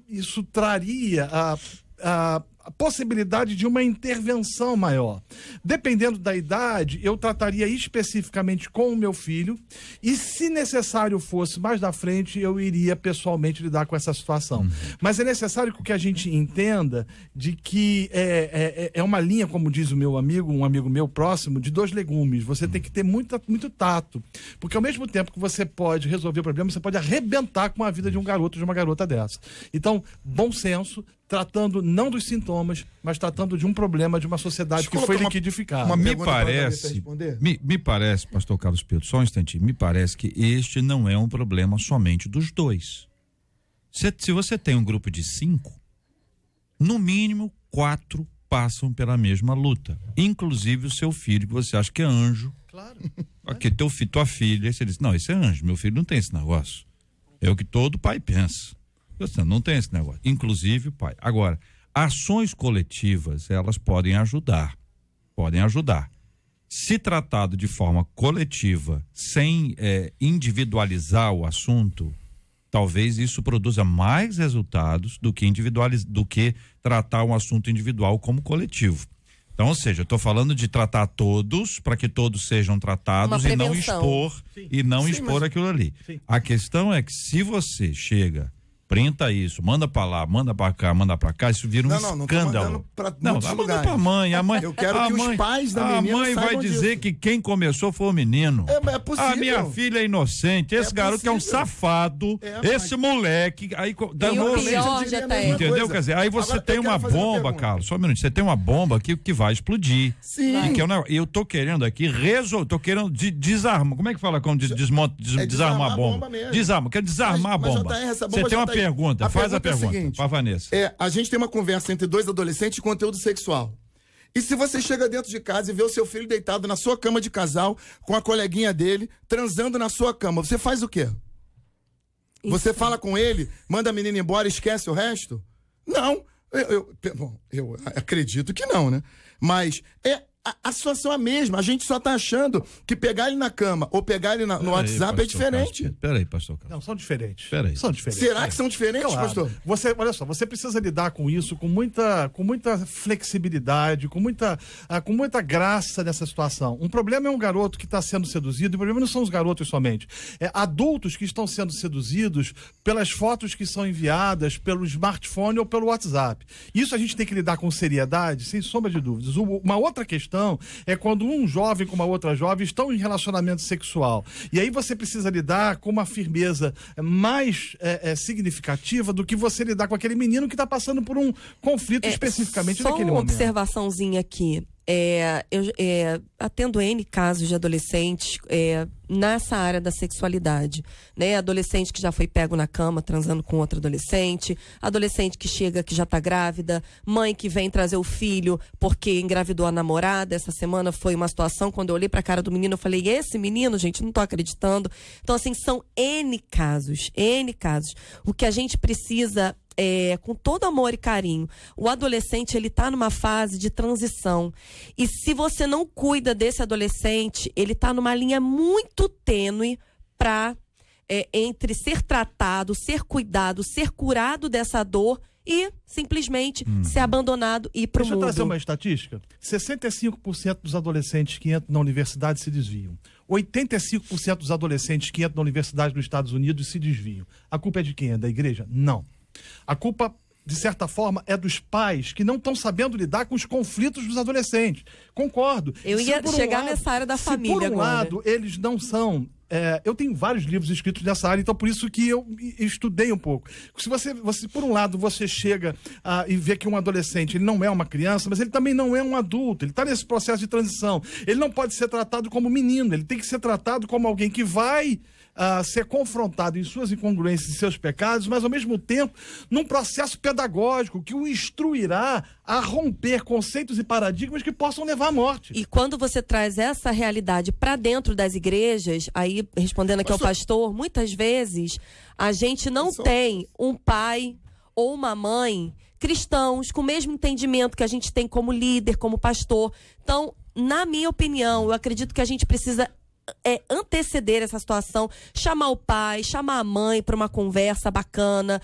isso traria a possibilidade de uma intervenção maior. Dependendo da idade, eu trataria especificamente com o meu filho e, se necessário fosse, mais na frente, eu iria pessoalmente lidar com essa situação. Mas é necessário que a gente entenda de que é uma linha, como diz um amigo meu próximo, de 2 legumes. Você tem que ter muito tato, porque ao mesmo tempo que você pode resolver o problema, você pode arrebentar com a vida de um garoto ou de uma garota dessa. Então, bom senso, tratando não dos sintomas, mas tratando de um problema de uma sociedade que foi liquidificada. Me parece, pastor Carlos Pedro, só um instantinho, me parece que este não é um problema somente dos dois. Se você tem um grupo de 5, no mínimo 4 passam pela mesma luta, inclusive o seu filho, que você acha que é anjo. Claro. Aqui, tua filha, você diz, não, esse é anjo, meu filho não tem esse negócio. É o que todo pai pensa. Você não tem esse negócio, inclusive o pai. Agora, ações coletivas, elas podem ajudar. Se tratado de forma coletiva, sem individualizar o assunto, talvez isso produza mais resultados do que tratar um assunto individual como coletivo. Então, ou seja, eu estou falando de tratar todos para que todos sejam tratados e não expor aquilo ali. Sim. A questão é que se você chega, printa isso, manda pra lá, manda pra cá, manda pra cá, isso vira um escândalo. Não, manda pra mãe. A mãe. Eu quero que os pais da menina a mãe vai dizer que quem começou foi o menino. É possível. A minha filha é inocente, esse garoto é um safado, esse moleque, aí entendeu? Quer dizer, aí você tem uma bomba, Carlos, só um minuto, você tem uma bomba que vai explodir. Sim. E eu tô querendo aqui tô querendo desarmar, como é que fala quando desarmar a bomba? Quero desarmar a bomba. Você tem uma pergunta, faz a pergunta para Vanessa. A gente tem uma conversa entre dois adolescentes de conteúdo sexual. E se você chega dentro de casa e vê o seu filho deitado na sua cama de casal com a coleguinha dele transando na sua cama, você faz o quê? Isso. Você fala com ele, manda a menina embora e esquece o resto? Não. Eu acredito que não, né? Mas a situação é a mesma. A gente só tá achando que pegar ele na cama ou pegar ele no WhatsApp é diferente. Peraí, pastor Carlos. Não, são diferentes. São diferentes. Será que são diferentes, claro. pastor? Olha só, você precisa lidar com isso com muita flexibilidade, com muita graça nessa situação. Um problema é um garoto que está sendo seduzido, e o problema não são os garotos somente. Adultos que estão sendo seduzidos pelas fotos que são enviadas pelo smartphone ou pelo WhatsApp. Isso a gente tem que lidar com seriedade, sem sombra de dúvidas. Uma outra questão é quando um jovem com uma outra jovem estão em relacionamento sexual. E aí você precisa lidar com uma firmeza mais significativa do que você lidar com aquele menino que está passando por um conflito especificamente naquele momento. Só uma observaçãozinha aqui. Eu atendo N casos de adolescentes nessa área da sexualidade, né? Adolescente que já foi pego na cama transando com outro adolescente, adolescente que chega que já tá grávida, mãe que vem trazer o filho porque engravidou a namorada. Essa semana foi uma situação, quando eu olhei pra cara do menino, eu falei, esse menino, gente, não tô acreditando. Então, assim, são N casos. O que a gente precisa com todo amor e carinho. O adolescente, ele tá numa fase de transição. E se você não cuida desse adolescente, ele tá numa linha muito tênue entre ser tratado, ser cuidado, ser curado dessa dor e simplesmente ser abandonado e ir pro mundo. Deixa eu trazer uma estatística. 65% dos adolescentes que entram na universidade se desviam. 85% dos adolescentes que entram na universidade dos Estados Unidos se desviam. A culpa é de quem? É da igreja? Não. A culpa, de certa forma, é dos pais que não estão sabendo lidar com os conflitos dos adolescentes. Concordo. Eu ia chegar nessa área da família agora. Se por um lado, eles não são... eu tenho vários livros escritos nessa área, então por isso que eu estudei um pouco. Se você por um lado, você chega e vê que um adolescente, ele não é uma criança, mas ele também não é um adulto, ele está nesse processo de transição. Ele não pode ser tratado como menino, ele tem que ser tratado como alguém que vai ser confrontado em suas incongruências e seus pecados, mas ao mesmo tempo num processo pedagógico que o instruirá a romper conceitos e paradigmas que possam levar à morte. E quando você traz essa realidade para dentro das igrejas, aí respondendo aqui ao pastor, muitas vezes a gente não tem um pai ou uma mãe cristãos com o mesmo entendimento que a gente tem como líder, como pastor. Então, na minha opinião, eu acredito que a gente precisa anteceder essa situação, chamar o pai, chamar a mãe para uma conversa bacana,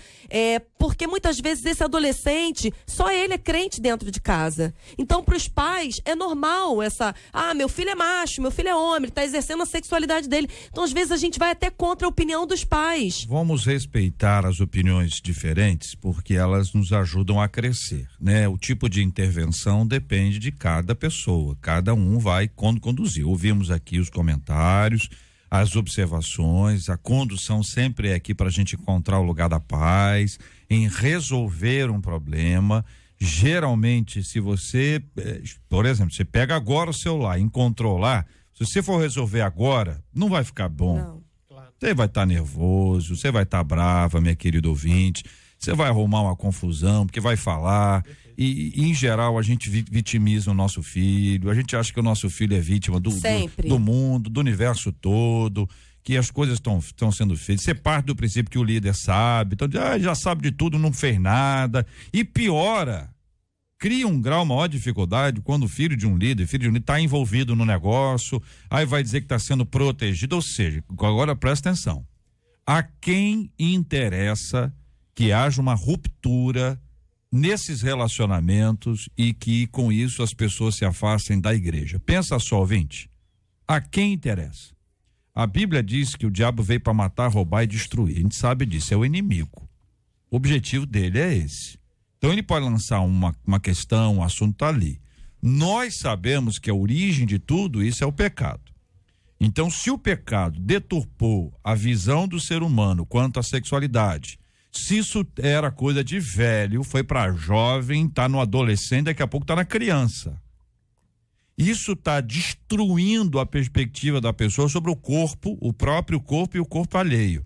porque muitas vezes esse adolescente, só ele é crente dentro de casa. Então, para os pais, é normal meu filho é macho, meu filho é homem, ele está exercendo a sexualidade dele. Então, às vezes, a gente vai até contra a opinião dos pais. Vamos respeitar as opiniões diferentes, porque elas nos ajudam a crescer, né? O tipo de intervenção depende de cada pessoa, cada um vai conduzir. Ouvimos aqui os comentários, as observações, a condução sempre é aqui para a gente encontrar o lugar da paz, em resolver um problema. Geralmente, se você, por exemplo, você pega agora o celular, encontrou lá, se você for resolver agora, não vai ficar bom. Não. Claro. Você vai estar nervoso, você vai estar brava, minha querida ouvinte, você vai arrumar uma confusão, porque vai falar. E em geral, a gente vitimiza o nosso filho, a gente acha que o nosso filho é vítima do mundo, do universo todo, que as coisas estão sendo feitas. Você parte do princípio que o líder sabe, então já sabe de tudo, não fez nada. E piora, cria um grau maior de dificuldade quando o filho de um líder está envolvido no negócio, aí vai dizer que está sendo protegido. Ou seja, agora presta atenção, a quem interessa que haja uma ruptura nesses relacionamentos e que com isso as pessoas se afastem da igreja. Pensa só, ouvinte, a quem interessa? A Bíblia diz que o diabo veio para matar, roubar e destruir. A gente sabe disso, é o inimigo. O objetivo dele é esse. Então ele pode lançar uma questão, um assunto tá ali. Nós sabemos que a origem de tudo isso é o pecado. Então, se o pecado deturpou a visão do ser humano quanto à sexualidade, se isso era coisa de velho, foi para jovem, tá no adolescente, daqui a pouco tá na criança. Isso está destruindo a perspectiva da pessoa sobre o corpo, o próprio corpo e o corpo alheio.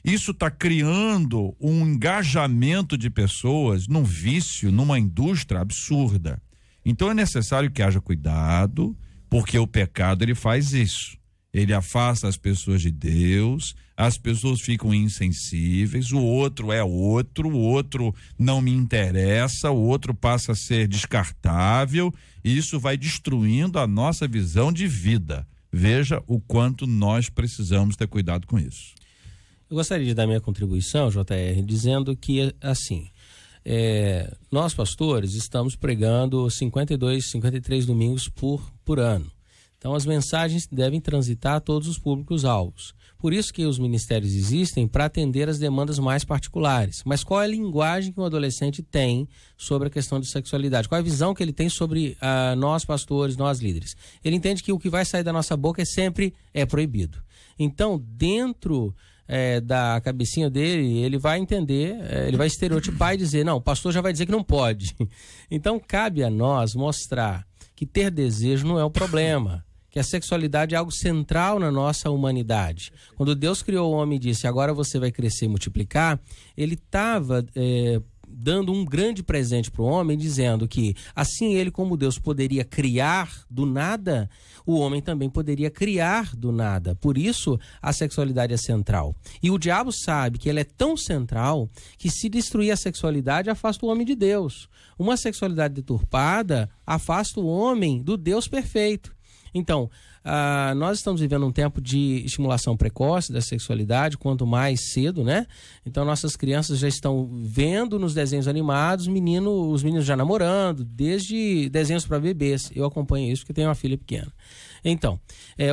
Isso está criando um engajamento de pessoas num vício, numa indústria absurda. Então é necessário que haja cuidado, porque o pecado ele faz isso. Ele afasta as pessoas de Deus, as pessoas ficam insensíveis, o outro é outro, o outro não me interessa, o outro passa a ser descartável, e isso vai destruindo a nossa visão de vida. Veja o quanto nós precisamos ter cuidado com isso. Eu gostaria de dar minha contribuição, JR, dizendo que, assim, nós pastores estamos pregando 52, 53 domingos por ano. Então, as mensagens devem transitar a todos os públicos-alvos. Por isso que os ministérios existem, para atender as demandas mais particulares. Mas qual é a linguagem que um adolescente tem sobre a questão de sexualidade? Qual é a visão que ele tem sobre nós pastores, nós líderes? Ele entende que o que vai sair da nossa boca sempre é proibido. Então, dentro da cabecinha dele, ele vai entender, ele vai estereotipar e dizer, não, o pastor já vai dizer que não pode. Então, cabe a nós mostrar que ter desejo não é o problema, que a sexualidade é algo central na nossa humanidade. Quando Deus criou o homem e disse, agora você vai crescer e multiplicar, ele estava dando um grande presente para o homem, dizendo que assim ele, como Deus, poderia criar do nada, o homem também poderia criar do nada. Por isso, a sexualidade é central. E o diabo sabe que ela é tão central que, se destruir a sexualidade, afasta o homem de Deus. Uma sexualidade deturpada afasta o homem do Deus perfeito. Então, nós estamos vivendo um tempo de estimulação precoce da sexualidade, quanto mais cedo, né? Então, nossas crianças já estão vendo nos desenhos animados os meninos já namorando, desde desenhos para bebês. Eu acompanho isso porque tenho uma filha pequena. Então,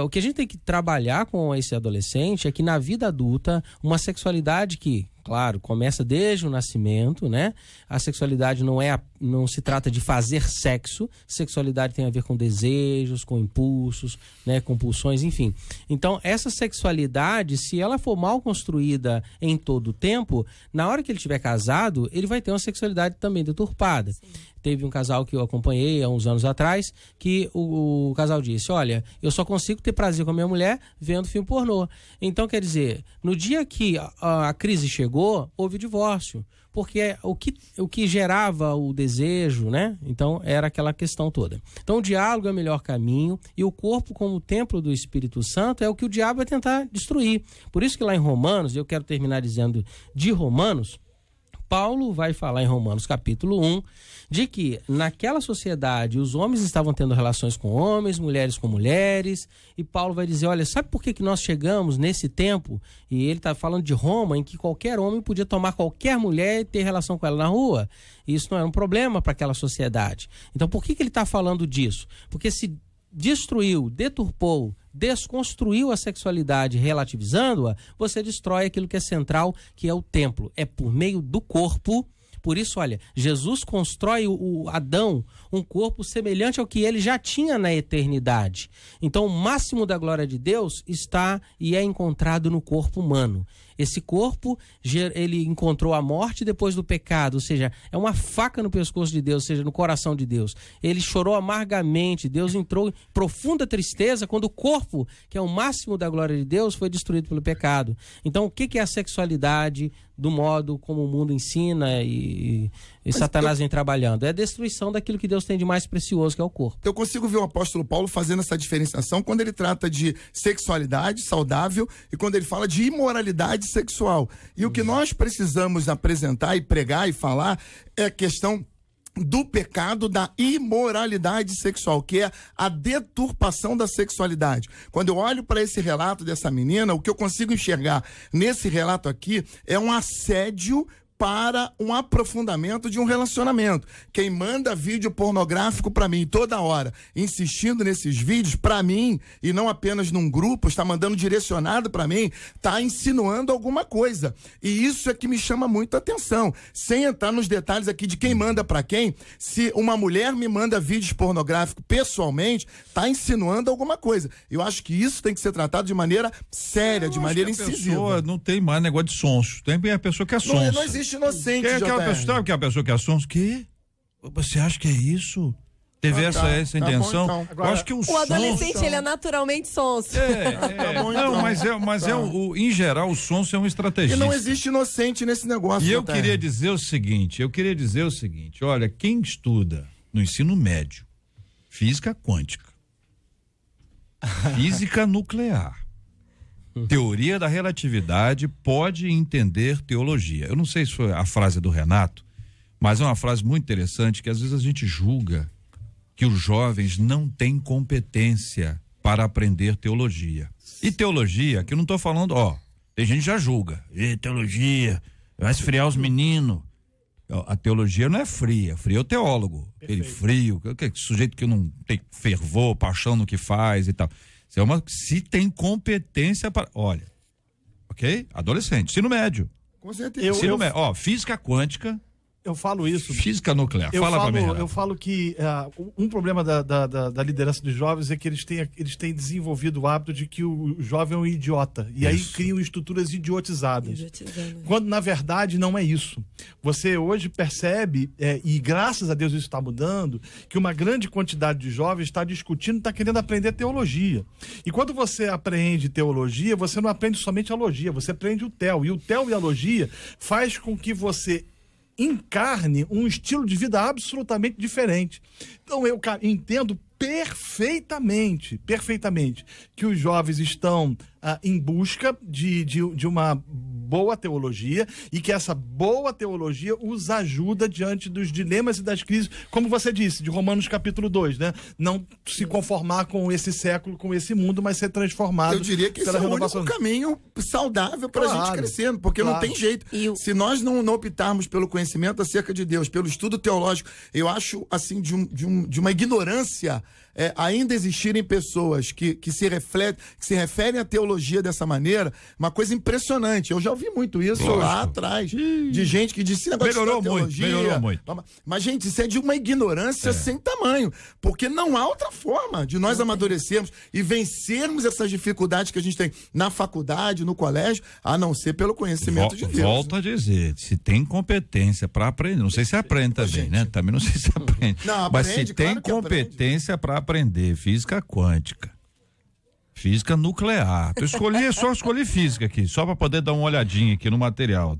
o que a gente tem que trabalhar com esse adolescente é que na vida adulta, uma sexualidade que, claro, começa desde o nascimento, né? A sexualidade não se trata de fazer sexo. Sexualidade tem a ver com desejos, com impulsos, né? Com pulsões, enfim. Então, essa sexualidade, se ela for mal construída em todo o tempo, na hora que ele estiver casado, ele vai ter uma sexualidade também deturpada. Sim. Teve um casal que eu acompanhei há uns anos atrás, que o casal disse, olha, eu só consigo ter prazer com a minha mulher vendo filme pornô. Então, quer dizer, no dia que a crise chegou, houve o divórcio. Porque o que gerava o desejo, né? Então, era aquela questão toda. Então, o diálogo é o melhor caminho, e o corpo, como templo do Espírito Santo, é o que o diabo vai tentar destruir. Por isso que lá em Romanos, eu quero terminar dizendo de Romanos, Paulo vai falar em Romanos capítulo 1, de que naquela sociedade os homens estavam tendo relações com homens, mulheres com mulheres, e Paulo vai dizer, olha, sabe por que nós chegamos nesse tempo? E ele está falando de Roma, em que qualquer homem podia tomar qualquer mulher e ter relação com ela na rua. E isso não era um problema para aquela sociedade. Então, por que ele está falando disso? Porque se destruiu, deturpou, desconstruiu a sexualidade relativizando-a, você destrói aquilo que é central, que é o templo. É por meio do corpo. Por isso, olha, Jesus constrói o Adão um corpo semelhante ao que ele já tinha na eternidade. Então, o máximo da glória de Deus está e é encontrado no corpo humano. Esse corpo, ele encontrou a morte depois do pecado, ou seja, é uma faca no pescoço de Deus, ou seja, no coração de Deus. Ele chorou amargamente, Deus entrou em profunda tristeza quando o corpo, que é o máximo da glória de Deus, foi destruído pelo pecado. Então, o que é a sexualidade do modo como o mundo ensina e Satanás vem trabalhando? É a destruição daquilo que Deus tem de mais precioso, que é o corpo. Eu consigo ver o apóstolo Paulo fazendo essa diferenciação quando ele trata de sexualidade saudável e quando ele fala de imoralidade sexual. E o que nós precisamos apresentar e pregar e falar é a questão do pecado da imoralidade sexual, que é a deturpação da sexualidade. Quando eu olho para esse relato dessa menina, o que eu consigo enxergar nesse relato aqui é um assédio para um aprofundamento de um relacionamento. Quem manda vídeo pornográfico para mim toda hora, insistindo nesses vídeos, para mim, e não apenas num grupo, está mandando direcionado para mim, está insinuando alguma coisa. E isso é que me chama muito a atenção. Sem entrar nos detalhes aqui de quem manda para quem, se uma mulher me manda vídeos pornográficos pessoalmente, está insinuando alguma coisa. Eu acho que isso tem que ser tratado de maneira séria, de maneira incisiva. Não tem mais negócio de sonso. Tem a pessoa que é sonso. Não existe inocente, Quem é aquela pessoa? Sabe que é a pessoa que é sonso? Que? Você acha que é isso? Teve essa intenção? Bom, então. Agora, eu acho que o adolescente, ele é naturalmente sonso. Não, mas em geral, o sonso é um estrategista. E não existe inocente nesse negócio. E eu queria dizer o seguinte, olha, quem estuda no ensino médio, física quântica, física nuclear, teoria da relatividade, pode entender teologia. Eu não sei se foi a frase do Renato, mas é uma frase muito interessante, que às vezes a gente julga que os jovens não têm competência para aprender teologia. E teologia, que eu não estou falando, tem gente que já julga. Teologia, vai esfriar os meninos. A teologia não é fria, frio é o teólogo. Aquele frio, sujeito que não tem fervor, paixão no que faz e tal. Se tem competência para. Olha, ok? Adolescente, ensino médio. Com certeza. Física quântica. Eu falo isso. Física nuclear. Fala pra mim. Eu falo que um problema da liderança dos jovens é que eles têm desenvolvido o hábito de que o jovem é um idiota. E aí criam estruturas idiotizadas. Quando, na verdade, não é isso. Você hoje percebe, e graças a Deus isso está mudando, que uma grande quantidade de jovens está discutindo, está querendo aprender teologia. E quando você aprende teologia, você não aprende somente a logia, você aprende o tel. E o tel e a logia faz com que você encarne um estilo de vida absolutamente diferente. Então eu entendo perfeitamente que os jovens estão em busca de uma boa teologia e que essa boa teologia os ajuda diante dos dilemas e das crises, como você disse, de Romanos capítulo 2, né? Não se conformar com esse século, com esse mundo, mas ser transformado. Eu diria que esse é o único caminho saudável para a gente crescendo, porque não tem jeito. Se nós não optarmos pelo conhecimento acerca de Deus, pelo estudo teológico, eu acho assim de uma ignorância ainda existirem pessoas que se referem à teologia dessa maneira, uma coisa impressionante. Eu já ouvi muito isso lá atrás, de gente que disse melhorou muito. Mas, gente, isso é de uma ignorância sem tamanho, porque não há outra forma de nós amadurecermos e vencermos essas dificuldades que a gente tem na faculdade, no colégio, a não ser pelo conhecimento de Deus. Volto a dizer, se tem competência para aprender, não sei se aprende também, né? Também não sei se aprende. Mas se tem competência para aprender física quântica, física nuclear. Só escolhi física aqui, só para poder dar uma olhadinha aqui no material.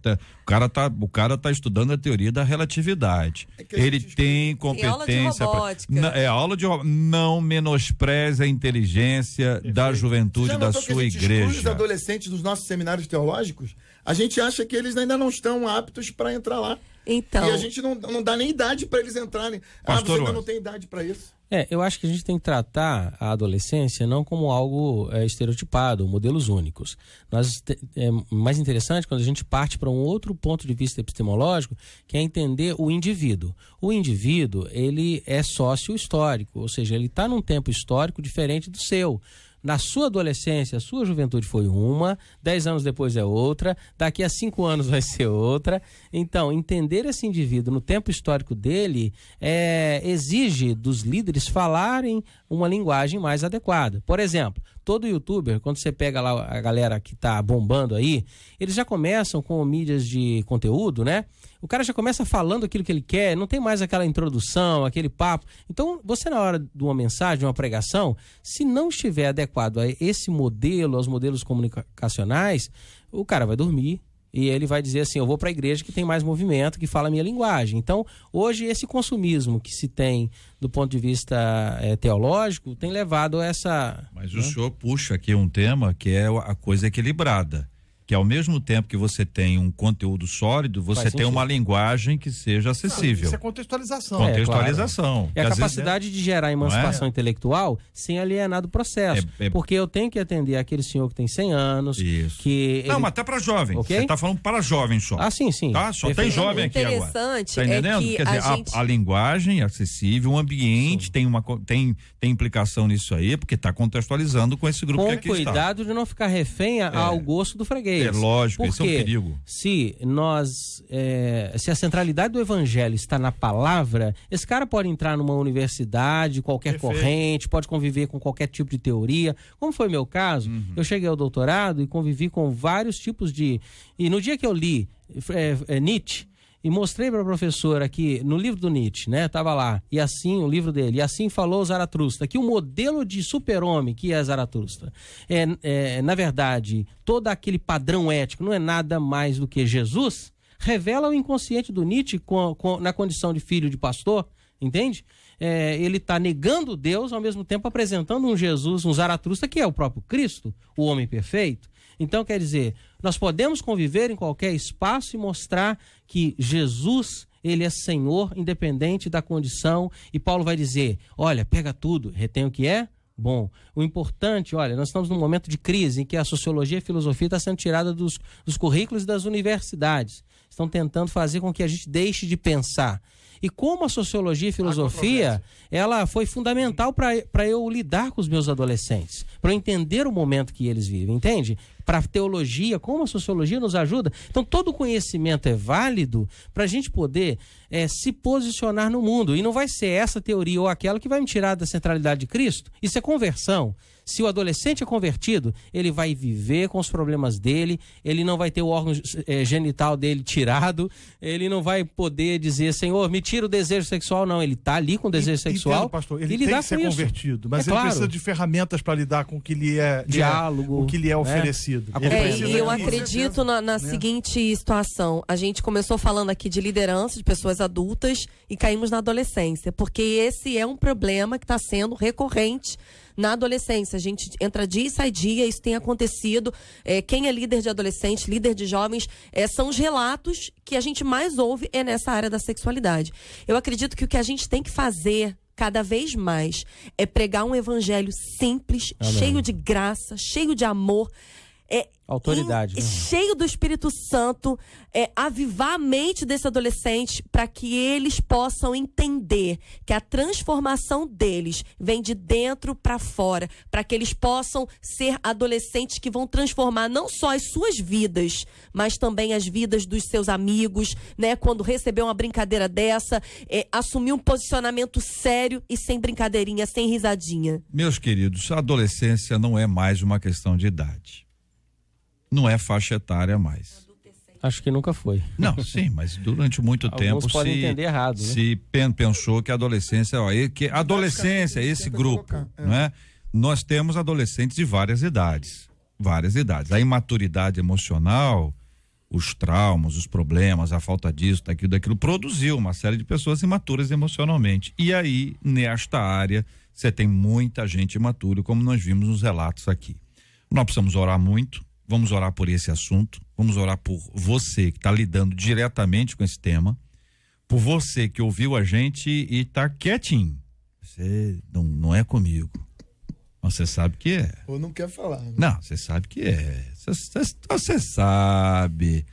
O cara tá estudando a teoria da relatividade. Ele tem competência. Aula de robótica. Não menospreze a inteligência da juventude da sua igreja. Os adolescentes dos nossos seminários teológicos, a gente acha que eles ainda não estão aptos para entrar lá. Então, e a gente não dá nem idade para eles entrarem. Pastor, você ainda não tem idade para isso. Eu acho que a gente tem que tratar a adolescência não como algo estereotipado, modelos únicos. É mais interessante quando a gente parte para um outro ponto de vista epistemológico, que é entender o indivíduo. O indivíduo, ele é sócio-histórico, ou seja, ele está num tempo histórico diferente do seu. Na sua adolescência, a sua juventude foi uma, 10 anos depois é outra, daqui a 5 anos vai ser outra. Então, entender esse indivíduo no tempo histórico dele exige dos líderes falarem uma linguagem mais adequada. Por exemplo, todo youtuber, quando você pega lá a galera que está bombando aí, eles já começam com mídias de conteúdo, né? O cara já começa falando aquilo que ele quer, não tem mais aquela introdução, aquele papo. Então, você na hora de uma mensagem, de uma pregação, se não estiver adequado a esse modelo, aos modelos comunicacionais, o cara vai dormir e ele vai dizer assim, eu vou para a igreja que tem mais movimento, que fala a minha linguagem. Então, hoje, esse consumismo que se tem do ponto de vista teológico tem levado a essa... Mas o senhor puxa aqui um tema que é a coisa equilibrada. que ao mesmo tempo que você tem um conteúdo sólido, você tem uma linguagem que seja acessível. Isso é contextualização. Contextualização. É a capacidade de gerar emancipação intelectual sem alienar do processo. Porque eu tenho que atender aquele senhor que tem 100 anos. Isso. Que não, mas até para jovem. Okay? Você tá falando para jovem só. Ah, sim, sim. Tá? Só tem jovem aqui agora. Interessante tá entendendo? é que Quer dizer, a linguagem é acessível, o ambiente tem implicação nisso aí, porque está contextualizando com esse grupo que aqui está. Com cuidado de não ficar refém ao gosto do freguês. É lógico, esse é um perigo. Se a centralidade do evangelho está na palavra, esse cara pode entrar numa universidade, qualquer corrente, pode conviver com qualquer tipo de teoria. Como foi meu caso, eu cheguei ao doutorado e convivi com vários tipos de... E no dia que eu li Nietzsche, e mostrei para a professora que no livro do Nietzsche, né, tava lá, e assim, o livro dele, e assim falou Zaratustra, que o modelo de super-homem que é Zaratustra, na verdade, todo aquele padrão ético não é nada mais do que Jesus, revela o inconsciente do Nietzsche na condição de filho de pastor, entende? Ele está negando Deus, ao mesmo tempo apresentando um Jesus, um Zaratustra, que é o próprio Cristo, o homem perfeito. Então, quer dizer, nós podemos conviver em qualquer espaço e mostrar que Jesus, ele é Senhor, independente da condição. E Paulo vai dizer, olha, pega tudo, retém o que é bom. O importante, olha, nós estamos num momento de crise em que a sociologia e a filosofia está sendo tirada dos currículos das universidades. Estão tentando fazer com que a gente deixe de pensar. E como a sociologia e filosofia, ela foi fundamental para eu lidar com os meus adolescentes, para eu entender o momento que eles vivem, entende? Para a teologia, como a sociologia nos ajuda. Então, todo conhecimento é válido para a gente poder se posicionar no mundo. E não vai ser essa teoria ou aquela que vai me tirar da centralidade de Cristo. Isso é conversão. Se o adolescente é convertido, ele vai viver com os problemas dele, ele não vai ter o órgão genital dele tirado, ele não vai poder dizer, Senhor, me tira o desejo sexual. Não, ele está ali com o desejo sexual. Entendo, pastor, ele tem que ser convertido, mas ele precisa de ferramentas para lidar com o que lhe é diálogo, o que lhe é oferecido. E eu acredito na seguinte situação. A gente começou falando aqui de liderança de pessoas adultas e caímos na adolescência, porque esse é um problema que está sendo recorrente na adolescência. A gente entra dia e sai dia, isso tem acontecido. Quem é líder de adolescentes, líder de jovens, são os relatos que a gente mais ouve nessa área da sexualidade. Eu acredito que o que a gente tem que fazer cada vez mais é pregar um evangelho simples, cheio de graça, cheio de amor, autoridade, cheio do Espírito Santo, avivar a mente desse adolescente para que eles possam entender que a transformação deles vem de dentro para fora, para que eles possam ser adolescentes que vão transformar não só as suas vidas, mas também as vidas dos seus amigos, né? Quando receber uma brincadeira dessa, assumir um posicionamento sério e sem brincadeirinha, sem risadinha. Meus queridos, a adolescência não é mais uma questão de idade. Não é faixa etária mais. Acho que nunca foi. Não, sim, mas durante muito tempo podem entender errado, se pensou que a adolescência, esse grupo, não é? Nós temos adolescentes de várias idades. A imaturidade emocional, os traumas, os problemas, a falta disso, daquilo, produziu uma série de pessoas imaturas emocionalmente. E aí, nesta área, você tem muita gente imatura, como nós vimos nos relatos aqui. Nós precisamos orar muito. Vamos orar por esse assunto, vamos orar por você que está lidando diretamente com esse tema, por você que ouviu a gente e está quietinho. Você não é comigo. Você sabe que é. Ou não quer falar. Né? Não, você sabe que é. Você sabe.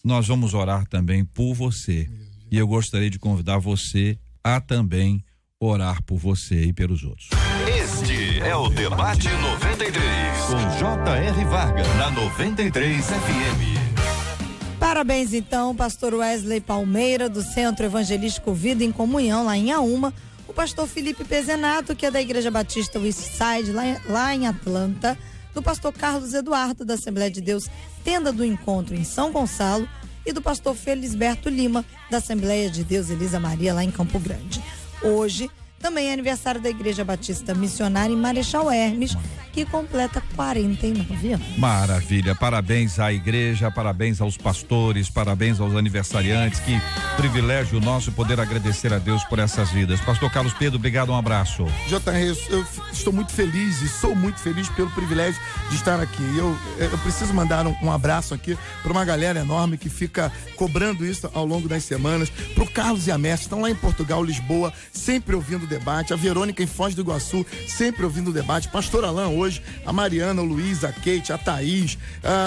Nós vamos orar também por você. E eu gostaria de convidar você a também orar por você e pelos outros. Este é o Debate 93, com J.R. Varga, na 93 FM. Parabéns, então, pastor Wesley Palmeira, do Centro Evangelístico Vida em Comunhão, lá em Auma, o pastor Felipe Pezenato, que é da Igreja Batista Westside, lá em Atlanta, do pastor Carlos Eduardo, da Assembleia de Deus Tenda do Encontro, em São Gonçalo, e do pastor Felisberto Lima, da Assembleia de Deus Elisa Maria, lá em Campo Grande. Hoje também é aniversário da Igreja Batista Missionária em Marechal Hermes, que completa 49 anos. Maravilha, parabéns à igreja, parabéns aos pastores, parabéns aos aniversariantes, que privilégio nosso poder agradecer a Deus por essas vidas. Pastor Carlos Pedro, obrigado, um abraço. JR, eu estou muito feliz e sou muito feliz pelo privilégio de estar aqui. Eu preciso mandar um abraço aqui para uma galera enorme que fica cobrando isso ao longo das semanas, pro Carlos e a Mestre, estão lá em Portugal, Lisboa, sempre ouvindo o debate, a Verônica em Foz do Iguaçu, sempre ouvindo o debate, Pastor Alain hoje, a Mariana, o Luiz, a Kate, a Thaís,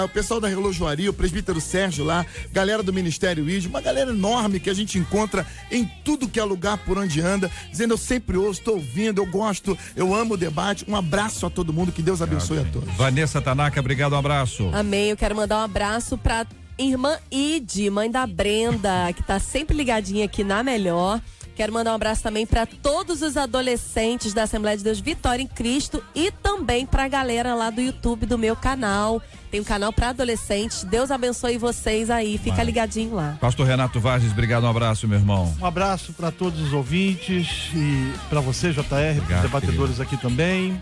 o pessoal da Relojoaria, o presbítero Sérgio lá, galera do Ministério ID, uma galera enorme que a gente encontra em tudo que é lugar por onde anda, dizendo eu sempre ouço, estou ouvindo, eu gosto, eu amo o debate. Um abraço a todo mundo, que Deus abençoe a todos. Vanessa Tanaka, obrigado, um abraço. Amém, eu quero mandar um abraço pra irmã Ide, mãe da Brenda, que tá sempre ligadinha aqui na Melhor. Quero mandar um abraço também para todos os adolescentes da Assembleia de Deus Vitória em Cristo e também para a galera lá do YouTube do meu canal. Tem um canal para adolescentes. Deus abençoe vocês aí. Fica ligadinho lá. Pastor Renato Vargas, obrigado, um abraço, meu irmão. Um abraço para todos os ouvintes e para você, JR, para os debatedores aqui também.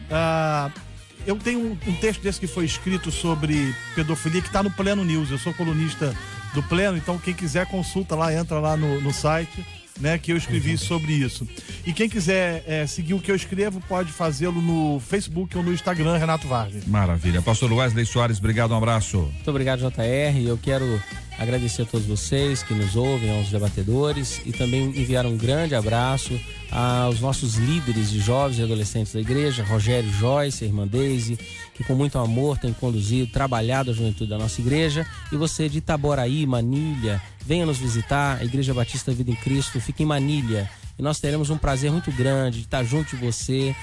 Eu tenho um texto desse que foi escrito sobre pedofilia que está no Pleno News. Eu sou colunista do Pleno, então quem quiser consulta lá, entra lá no site, né, que eu escrevi sobre isso. E quem quiser seguir o que eu escrevo pode fazê-lo no Facebook ou no Instagram, Renato Vargas. Maravilha. Pastor Wesley Soares, obrigado, um abraço. Muito obrigado, JR. Eu quero agradecer a todos vocês que nos ouvem, aos debatedores, e também enviar um grande abraço aos nossos líderes de jovens e adolescentes da igreja, Rogério Joyce, a irmã Deise, que com muito amor tem conduzido, trabalhado a juventude da nossa igreja. E você de Itaboraí, Manilha, venha nos visitar, a Igreja Batista Vida em Cristo fica em Manilha. E nós teremos um prazer muito grande de estar junto de você,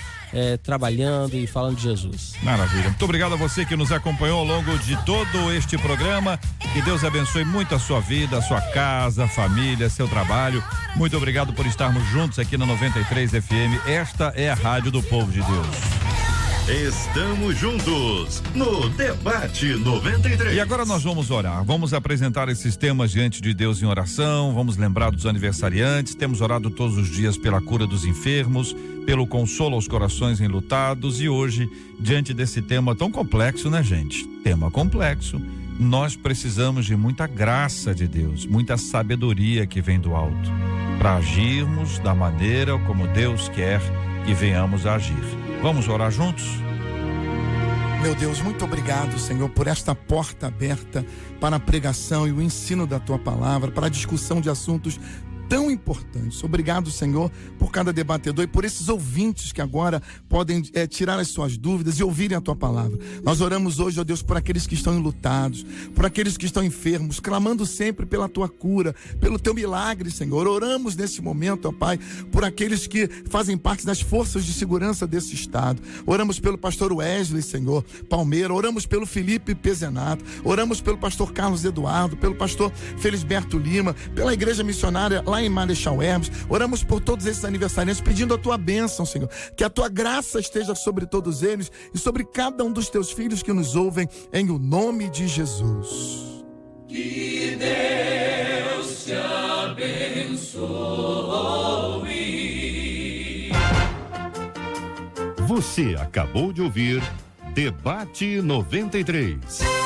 trabalhando e falando de Jesus. Maravilha. Muito obrigado a você que nos acompanhou ao longo de todo este programa. Que Deus abençoe muito a sua vida, a sua casa, a família, seu trabalho. Muito obrigado por estarmos juntos aqui na 93 FM. Esta é a Rádio do Povo de Deus. Estamos juntos no Debate 93. E agora nós vamos orar, vamos apresentar esses temas diante de Deus em oração, vamos lembrar dos aniversariantes. Temos orado todos os dias pela cura dos enfermos, pelo consolo aos corações enlutados, e hoje, diante desse tema tão complexo, né, gente? Tema complexo. Nós precisamos de muita graça de Deus, muita sabedoria que vem do alto, para agirmos da maneira como Deus quer que venhamos a agir. Vamos orar juntos? Meu Deus, muito obrigado, Senhor, por esta porta aberta para a pregação e o ensino da Tua palavra, para a discussão de assuntos tão importantes. Obrigado, Senhor, por cada debatedor e por esses ouvintes que agora podem tirar as suas dúvidas e ouvirem a Tua palavra. Nós oramos hoje, ó Deus, por aqueles que estão enlutados, por aqueles que estão enfermos, clamando sempre pela Tua cura, pelo Teu milagre, Senhor. Oramos nesse momento, ó Pai, por aqueles que fazem parte das forças de segurança desse estado. Oramos pelo pastor Wesley, Senhor, Palmeira. Oramos pelo Felipe Pezenato. Oramos pelo pastor Carlos Eduardo, pelo pastor Felisberto Lima, pela igreja missionária lá em Marechal Hermes. Oramos por todos esses aniversariantes, pedindo a Tua bênção, Senhor, que a Tua graça esteja sobre todos eles e sobre cada um dos Teus filhos que nos ouvem, em o nome de Jesus. Que Deus te abençoe. Você acabou de ouvir Debate 93.